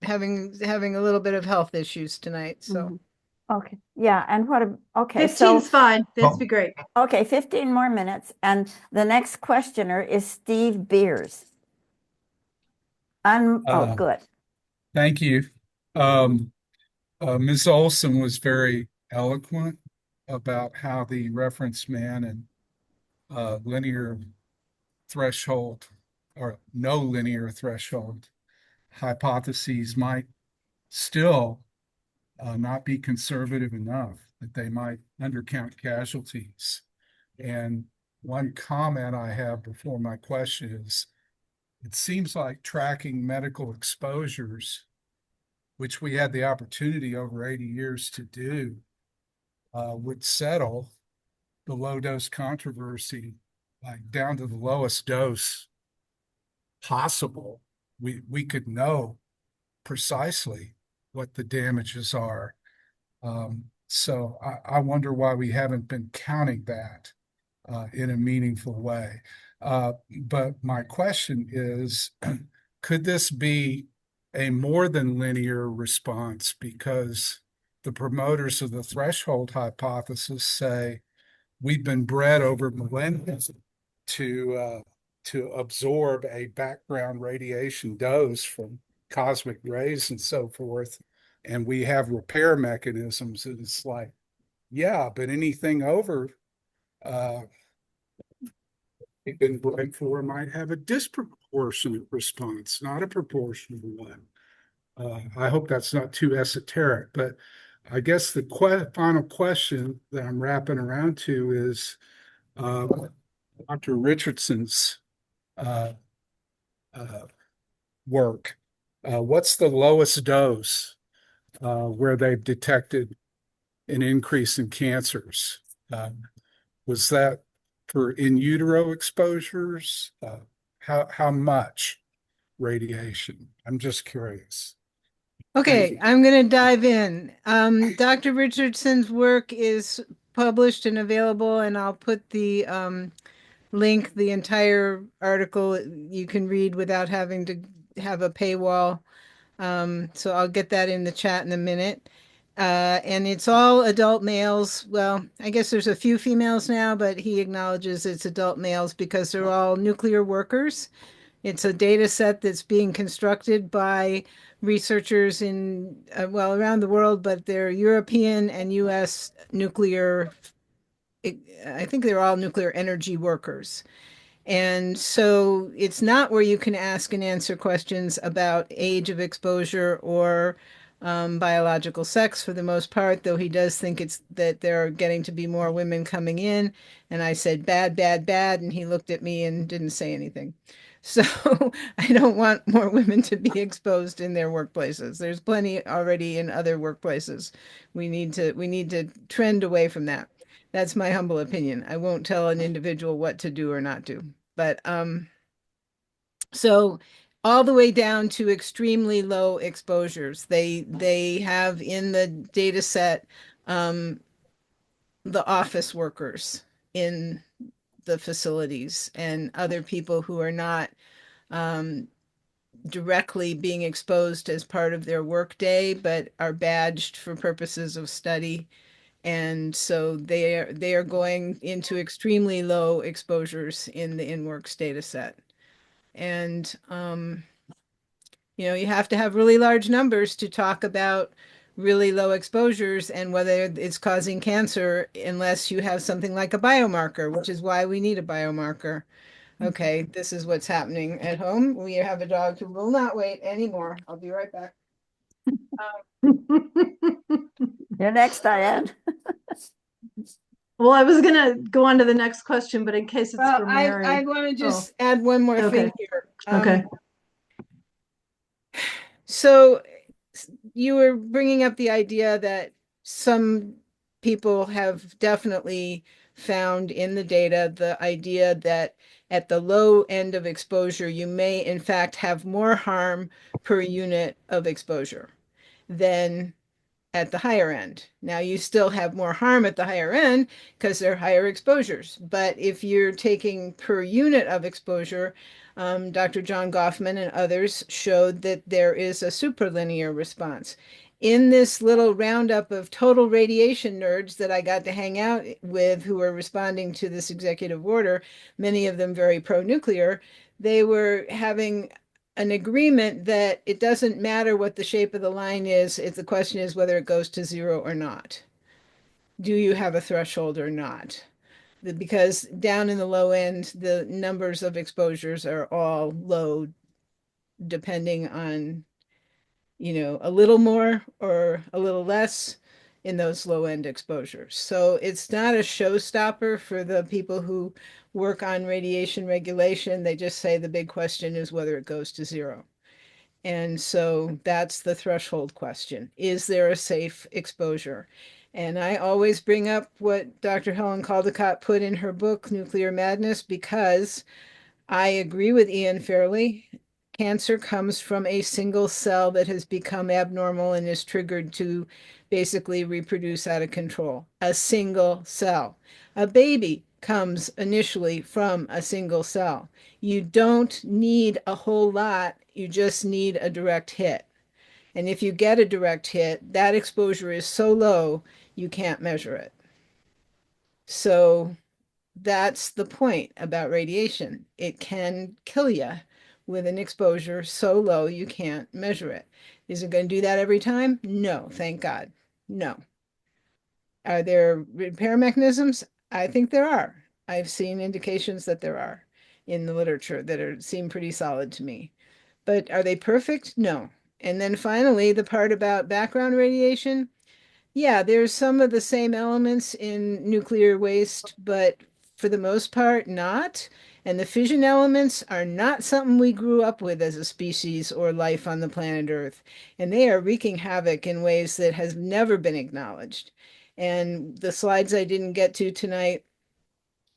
[SPEAKER 5] having a little bit of health issues tonight. So
[SPEAKER 4] okay, yeah, and okay,
[SPEAKER 6] 15's fine. That'd be great.
[SPEAKER 4] okay, 15 more minutes, and the next questioner is Steve Beers. Good.
[SPEAKER 2] Thank you. Ms. Olson was very eloquent about how the reference man and linear threshold or no linear threshold hypotheses might still not be conservative enough, that they might undercount casualties. And one comment I have before my question is, it seems like tracking medical exposures, which we had the opportunity over 80 years to do, would settle the low dose controversy like down to the lowest dose possible. We could know precisely what the damages are. So I wonder why we haven't been counting that in a meaningful way. But my question is, could this be a more than linear response? Because the promoters of the threshold hypothesis say we've been bred over millennia to absorb a background radiation dose from cosmic rays and so forth, and we have repair mechanisms. And it's like, yeah, but anything over we've been bred for might have a disproportionate response, not a proportional one. I hope that's not too esoteric, but I guess the final question that I'm wrapping around to is Dr. Richardson's uh, uh, work. What's the lowest dose where they've detected an increase in cancers? Was that for in utero exposures? How much radiation? I'm just curious.
[SPEAKER 5] Okay, I'm going to dive in. Dr. Richardson's work is published and available, and I'll put the link, the entire article you can read without having to have a paywall. So I'll get that in the chat in a minute. And it's all adult males. Well, I guess there's a few females now, but he acknowledges it's adult males because they're all nuclear workers. It's a data set that's being constructed by researchers in, well, around the world, but they're European and US nuclear, I think they're all nuclear energy workers. And so it's not where you can ask and answer questions about age of exposure or biological sex for the most part, though he does think it's that there are getting to be more women coming in. And I said, bad, bad, bad. And he looked at me and didn't say anything. So I don't want more women to be exposed in their workplaces. There's plenty already in other workplaces. We need to trend away from that. That's my humble opinion. I won't tell an individual what to do or not do. But so all the way down to extremely low exposures. They have in the data set the office workers in the facilities and other people who are not directly being exposed as part of their workday, but are badged for purposes of study. And so they are going into extremely low exposures in the InWorks data set. And you have to have really large numbers to talk about really low exposures and whether it's causing cancer unless you have something like a biomarker, which is why we need a biomarker. Okay, this is what's happening at home. We have a dog who will not wait anymore. I'll be right back.
[SPEAKER 4] You're next, Diane.
[SPEAKER 6] Well, I was gonna go on to the next question, but in case it's
[SPEAKER 5] Well,
[SPEAKER 6] for Mary.
[SPEAKER 5] I want to just add one more thing here.
[SPEAKER 6] Okay.
[SPEAKER 5] So you were bringing up the idea that some people have definitely found in the data the idea that at the low end of exposure, you may in fact have more harm per unit of exposure than at the higher end. Now you still have more harm at the higher end because they're higher exposures. But if you're taking per unit of exposure, Dr. John Goffman and others showed that there is a superlinear response. In this little roundup of total radiation nerds that I got to hang out with who were responding to this executive order, many of them very pro-nuclear, they were having an agreement that it doesn't matter what the shape of the line is, if the question is whether it goes to zero or not. Do you have a threshold or not? Because down in the low end, the numbers of exposures are all low, depending on, a little more or a little less in those low end exposures. So it's not a showstopper for the people who work on radiation regulation. They just say the big question is whether it goes to zero. And so that's the threshold question. Is there a safe exposure? And I always bring up what Dr. Helen Caldicott put in her book, Nuclear Madness, because I agree with Ian Fairley. Cancer comes from a single cell that has become abnormal and is triggered to basically reproduce out of control. A single cell. A baby comes initially from a single cell. You don't need a whole lot, you just need a direct hit. And if you get a direct hit, that exposure is so low, you can't measure it. So that's the point about radiation. It can kill you with an exposure so low you can't measure it. Is it going to do that every time? No, thank God. No. Are there repair mechanisms? I think there are. I've seen indications that there are in the literature that seem pretty solid to me. But are they perfect? No. And then finally, the part about background radiation. Yeah, there's some of the same elements in nuclear waste, but for the most part, not. And the fission elements are not something we grew up with as a species or life on the planet Earth. And they are wreaking havoc in ways that has never been acknowledged. And the slides I didn't get to tonight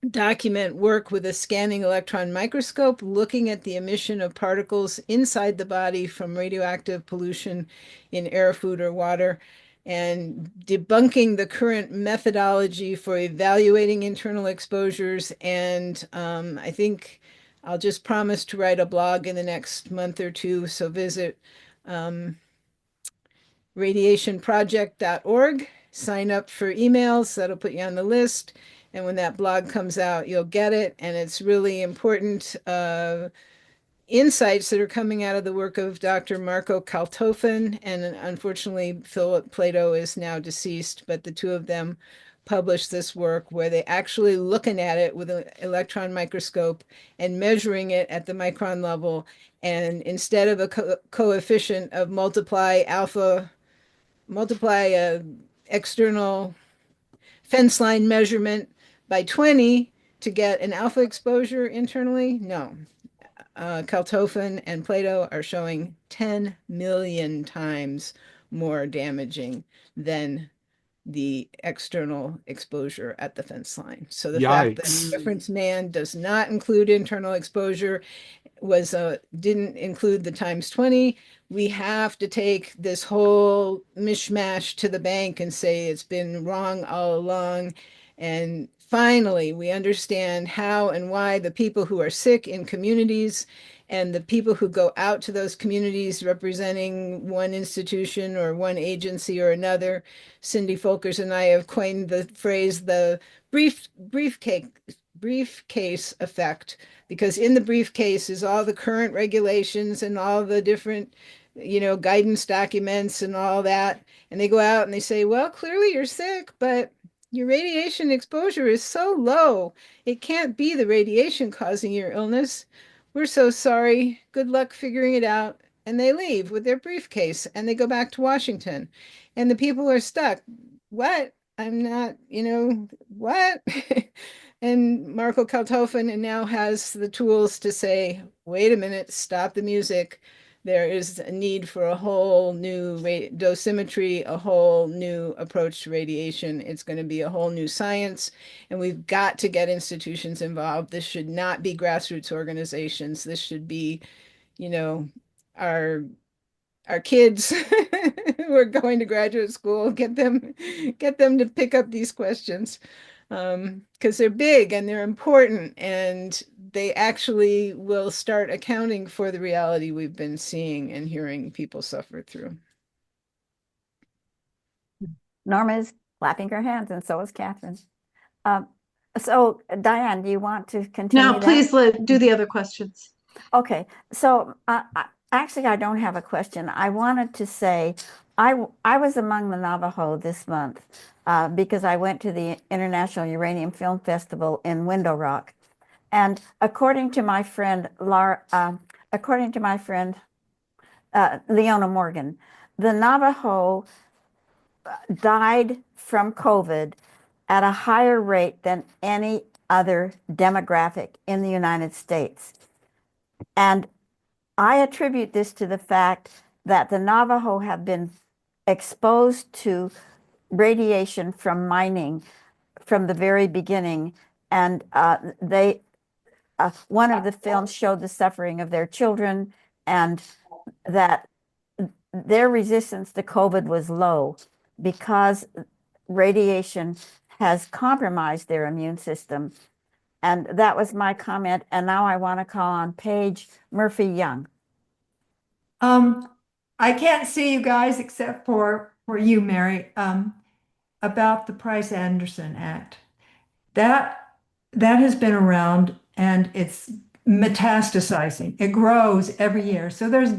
[SPEAKER 5] document work with a scanning electron microscope, looking at the emission of particles inside the body from radioactive pollution in air, food, or water, and debunking the current methodology for evaluating internal exposures. And I think I'll just promise to write a blog in the next month or two. So visit radiationproject.org, sign up for emails, that'll put you on the list. And when that blog comes out, you'll get it. And it's really important insights that are coming out of the work of Dr. Marco Kaltofen. And unfortunately, Philip Plato is now deceased, but the two of them published this work where they actually looking at it with an electron microscope and measuring it at the micron level. And instead of a coefficient of multiply external fence line measurement by 20 to get an alpha exposure internally? No. Kaltofen and Plato are showing 10 million times more damaging than the external exposure at the fence line. So the fact that reference man does not include internal exposure didn't include the times 20. We have to take this whole mishmash to the bank and say it's been wrong all along. And finally, we understand how and why the people who are sick in communities and the people who go out to those communities representing one institution or one agency or another. Cindy Folkers and I have coined the phrase the briefcase effect, because in the briefcase is all the current regulations and all the different, guidance documents and all that. And they go out and they say, well, clearly you're sick, but your radiation exposure is so low. It can't be the radiation causing your illness. We're so sorry. Good luck figuring it out. And they leave with their briefcase and they go back to Washington. And the people are stuck. What? I'm not, what? And Marco Kaltofen now has the tools to say, wait a minute, stop the music. There is a need for a whole new dosimetry, a whole new approach to radiation. It's going to be a whole new science, and we've got to get institutions involved. This should not be grassroots organizations. This should be, our kids who are going to graduate school, get them to pick up these questions. Because they're big and they're important, and they actually will start accounting for the reality we've been seeing and hearing people suffer through.
[SPEAKER 4] Norma is clapping her hands, and so is Catherine. So Diane, do you want to continue?
[SPEAKER 6] Now, please do the other questions.
[SPEAKER 4] Okay, so actually, I don't have a question. I wanted to say I was among the Navajo this month because I went to the International Uranium Film Festival in Window Rock, and according to my friend Leona Morgan, the Navajo died from COVID at a higher rate than any other demographic in the United States. And I attribute this to the fact that the Navajo have been exposed to radiation from mining from the very beginning. And one of the films showed the suffering of their children, and that their resistance to COVID was low because radiation has compromised their immune system. And that was my comment. And now I want to call on Paige Murphy Young.
[SPEAKER 12] I can't see you guys except for you, Mary, about the Price-Anderson Act. That has been around and it's metastasizing. It grows every year. So there's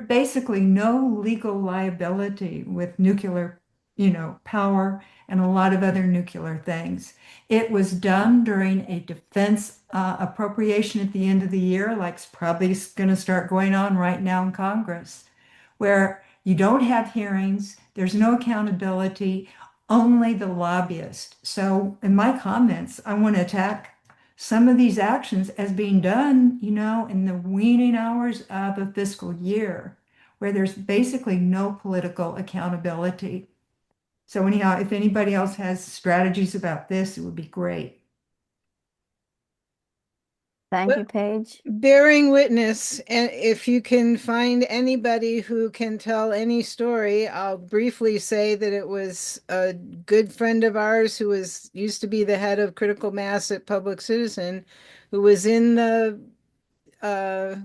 [SPEAKER 12] basically no legal liability with nuclear, power and a lot of other nuclear things. It was done during a defense appropriation at the end of the year, like probably going to start going on right now in Congress, where you don't have hearings, there's no accountability, only the lobbyist. So in my comments, I want to attack some of these actions as being done, in the weaning hours of a fiscal year, where there's basically no political accountability. So anyhow, if anybody else has strategies about this, it would be great.
[SPEAKER 4] Thank you, Paige.
[SPEAKER 5] Bearing witness, and if you can find anybody who can tell any story, I'll briefly say that it was a good friend of ours who used to be the head of critical mass at Public Citizen, who was in the uh,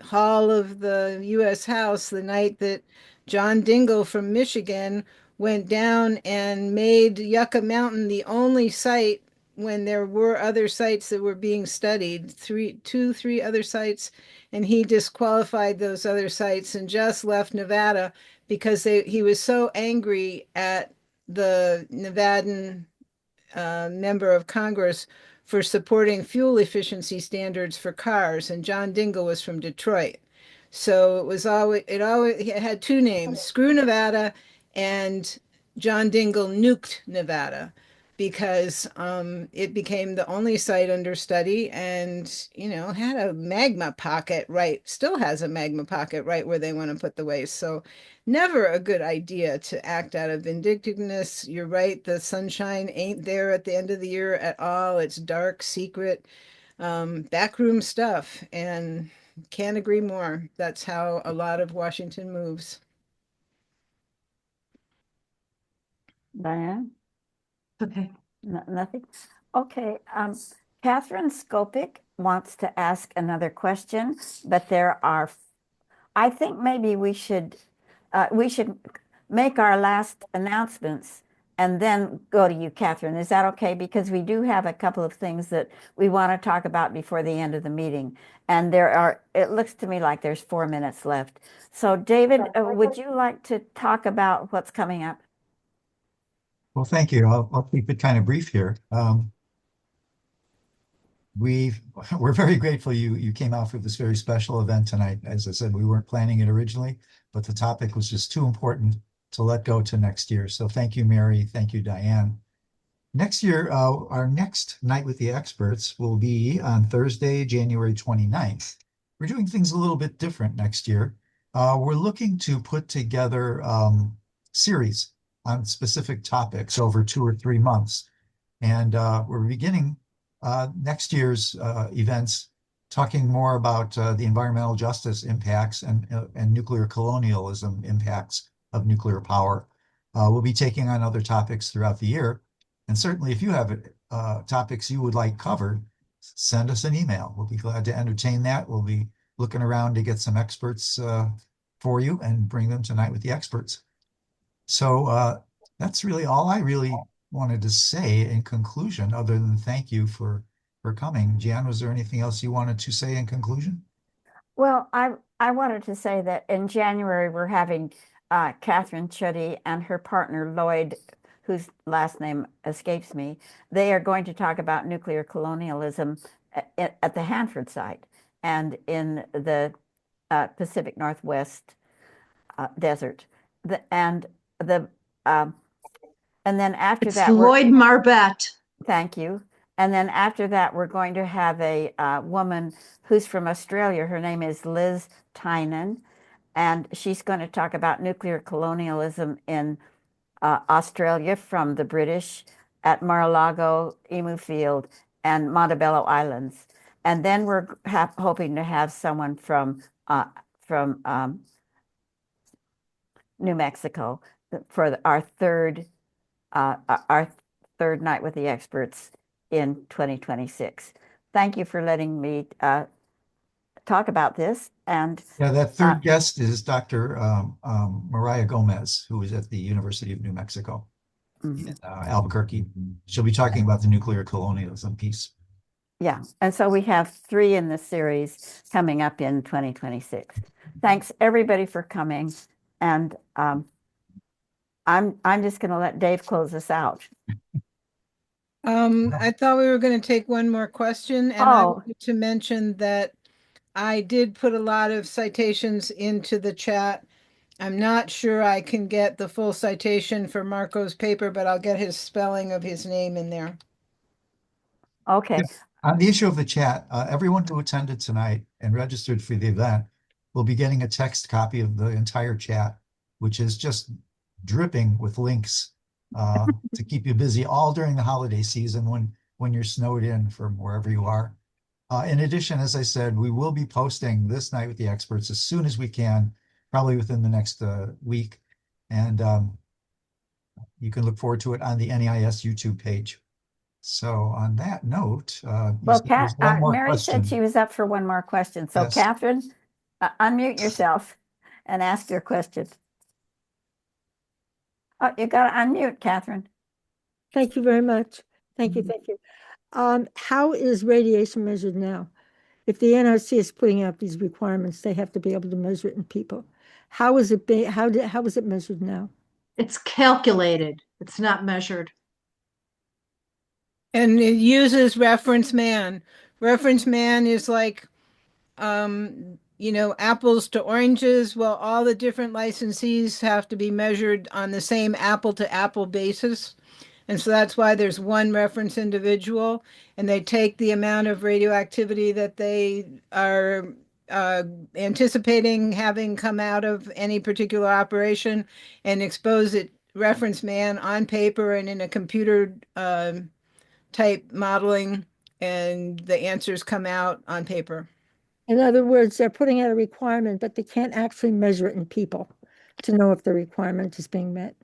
[SPEAKER 5] hall of the U.S. House the night that John Dingell from Michigan went down and made Yucca Mountain the only site when there were other sites that were being studied, three other sites, and he disqualified those other sites and just left Nevada because he was so angry at the Nevadan member of Congress for supporting fuel efficiency standards for cars, and John Dingell was from Detroit. So it had two names, Screw Nevada and John Dingell Nuked Nevada, because it became the only site under study and, had a magma pocket still has a magma pocket right where they want to put the waste. So never a good idea to act out of vindictiveness. You're right, the sunshine ain't there at the end of the year at all. It's dark, secret, backroom stuff, and can't agree more. That's how a lot of Washington moves.
[SPEAKER 4] Diane?
[SPEAKER 6] Okay.
[SPEAKER 4] Nothing? Okay, Catherine Skopik wants to ask another question, but I think maybe we should make our last announcements and then go to you, Catherine. Is that okay? Because we do have a couple of things that we want to talk about before the end of the meeting. And it looks to me like there's 4 minutes left. So David, would you like to talk about what's coming up?
[SPEAKER 1] Well, thank you. I'll keep it kind of brief here. We're very grateful you came out for this very special event tonight. As I said, we weren't planning it originally, but the topic was just too important to let go to next year. So thank you, Mary. Thank you, Diane. Next year, our next Night with the Experts will be on Thursday, January 29th. We're doing things a little bit different next year. We're looking to put together series on specific topics over 2 or 3 months. And we're beginning next year's events talking more about the environmental justice impacts and nuclear colonialism impacts of nuclear power. We'll be taking on other topics throughout the year. And certainly if you have topics you would like covered, send us an email. We'll be glad to entertain that. We'll be looking around to get some experts for you and bring them tonight with the experts. So that's really all I really wanted to say in conclusion, other than thank you for coming. Jan, was there anything else you wanted to say in conclusion?
[SPEAKER 4] Well, I wanted to say that in January, we're having Catherine Chuddy and her partner Lloyd, whose last name escapes me. They are going to talk about nuclear colonialism at the Hanford site and in the Pacific Northwest desert. And then after
[SPEAKER 6] It's
[SPEAKER 4] that,
[SPEAKER 6] Lloyd Marbet.
[SPEAKER 4] thank you. And then after that, we're going to have a woman who's from Australia. Her name is Liz Tynan, and she's going to talk about nuclear colonialism in Australia from the British at Mar-a-Lago, Emu Field, and Montebello Islands. And then we're hoping to have someone from New Mexico for our third night with the experts in 2026. Thank you for letting me talk about this. And
[SPEAKER 1] yeah, that third guest is Dr. Mariah Gomez, who is at the University of New Mexico in Albuquerque. She'll be talking about the nuclear colonialism piece.
[SPEAKER 4] Yeah, and so we have 3 in the series coming up in 2026. Thanks everybody for coming, and I'm just going to let Dave close us out.
[SPEAKER 5] I thought we were going to take one more question, and I wanted to mention that I did put a lot of citations into the chat. I'm not sure I can get the full citation for Marco's paper, but I'll get his spelling of his name in there.
[SPEAKER 4] Okay.
[SPEAKER 1] On the issue of the chat, everyone who attended tonight and registered for the event will be getting a text copy of the entire chat, which is just dripping with links to keep you busy all during the holiday season when you're snowed in from wherever you are. In addition, as I said, we will be posting this night with the experts as soon as we can, probably within the next week. And you can look forward to it on the NEIS YouTube page. So on that note,
[SPEAKER 4] Well,
[SPEAKER 1] there's one more
[SPEAKER 4] Mary said
[SPEAKER 1] question.
[SPEAKER 4] she was up for one more question. So
[SPEAKER 1] Yes.
[SPEAKER 4] Catherine, unmute yourself and ask your question. Oh, you got to unmute, Catherine.
[SPEAKER 7] Thank you very much. Thank you, thank you. How is radiation measured now? If the NRC is putting out these requirements, they have to be able to measure it in people. How is it how is it measured now?
[SPEAKER 6] It's calculated. It's not measured.
[SPEAKER 5] And it uses reference man. Reference man is like, you know, apples to oranges. Well, all the different licensees have to be measured on the same apple to apple basis. And so that's why there's one reference individual, and they take the amount of radioactivity that they are anticipating having come out of any particular operation and expose it reference man on paper and in a computer type modeling, and the answers come out on paper.
[SPEAKER 7] In other words, they're putting out a requirement, but they can't actually measure it in people to know if the requirement is being met.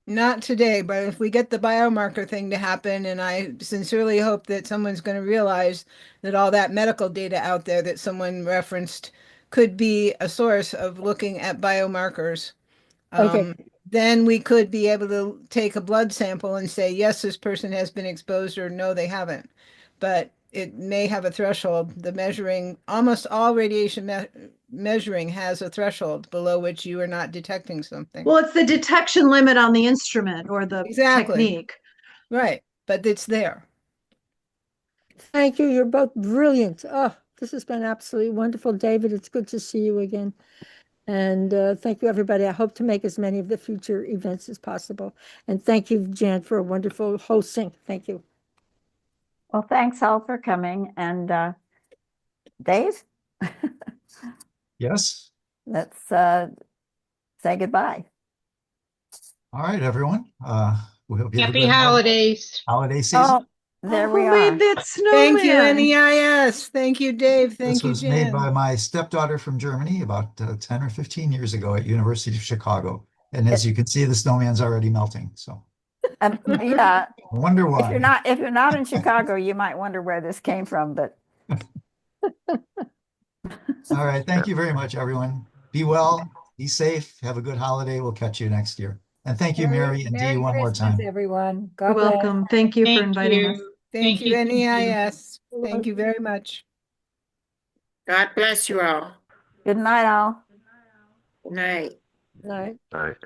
[SPEAKER 5] Not today, but if we get the biomarker thing to happen, and I sincerely hope that someone's going to realize that all that medical data out there that someone referenced could be a source of looking at biomarkers.
[SPEAKER 7] Okay.
[SPEAKER 5] Then we could be able to take a blood sample and say, yes, this person has been exposed, or no, they haven't. But it may have a threshold. The measuring, almost all radiation measuring has a threshold below which you are not detecting something.
[SPEAKER 6] Well, it's the detection limit on the instrument or the
[SPEAKER 5] Exactly.
[SPEAKER 6] technique.
[SPEAKER 5] Right, but it's there.
[SPEAKER 7] Thank you. You're both brilliant. Oh, this has been absolutely wonderful, David. It's good to see you again. And thank you, everybody. I hope to make as many of the future events as possible. And thank you, Jan, for a wonderful hosting. Thank you.
[SPEAKER 4] Well, thanks all for coming. And Dave,
[SPEAKER 1] Yes.
[SPEAKER 4] let's say goodbye.
[SPEAKER 1] All right, everyone. We hope you have a
[SPEAKER 9] Happy
[SPEAKER 1] good
[SPEAKER 9] holidays.
[SPEAKER 1] holiday season.
[SPEAKER 4] Oh, there we
[SPEAKER 6] Who
[SPEAKER 4] are.
[SPEAKER 6] made that snowman?
[SPEAKER 5] Thank you, NEIS. Thank you, Dave.
[SPEAKER 1] This
[SPEAKER 5] Thank you,
[SPEAKER 1] was made
[SPEAKER 5] Jan.
[SPEAKER 1] by my stepdaughter from Germany about 10 or 15 years ago at University of Chicago. And as you can see, the snowman's already melting. So
[SPEAKER 4] Yeah,
[SPEAKER 1] I wonder why.
[SPEAKER 4] if you're not in Chicago, you might wonder where this came from, but
[SPEAKER 1] All right. Thank you very much, everyone. Be well, be safe, have a good holiday. We'll catch you next year. And thank you, Mary and Dee, one more time.
[SPEAKER 12] Everyone.
[SPEAKER 6] You're
[SPEAKER 12] God bless.
[SPEAKER 6] welcome. Thank you for
[SPEAKER 9] Thank
[SPEAKER 6] inviting us.
[SPEAKER 9] you.
[SPEAKER 5] Thank you,
[SPEAKER 9] Thank you.
[SPEAKER 5] NEIS. Thank you very much.
[SPEAKER 3] God bless you all.
[SPEAKER 4] good night all.
[SPEAKER 3] Good night.
[SPEAKER 7] Night.
[SPEAKER 11] All right.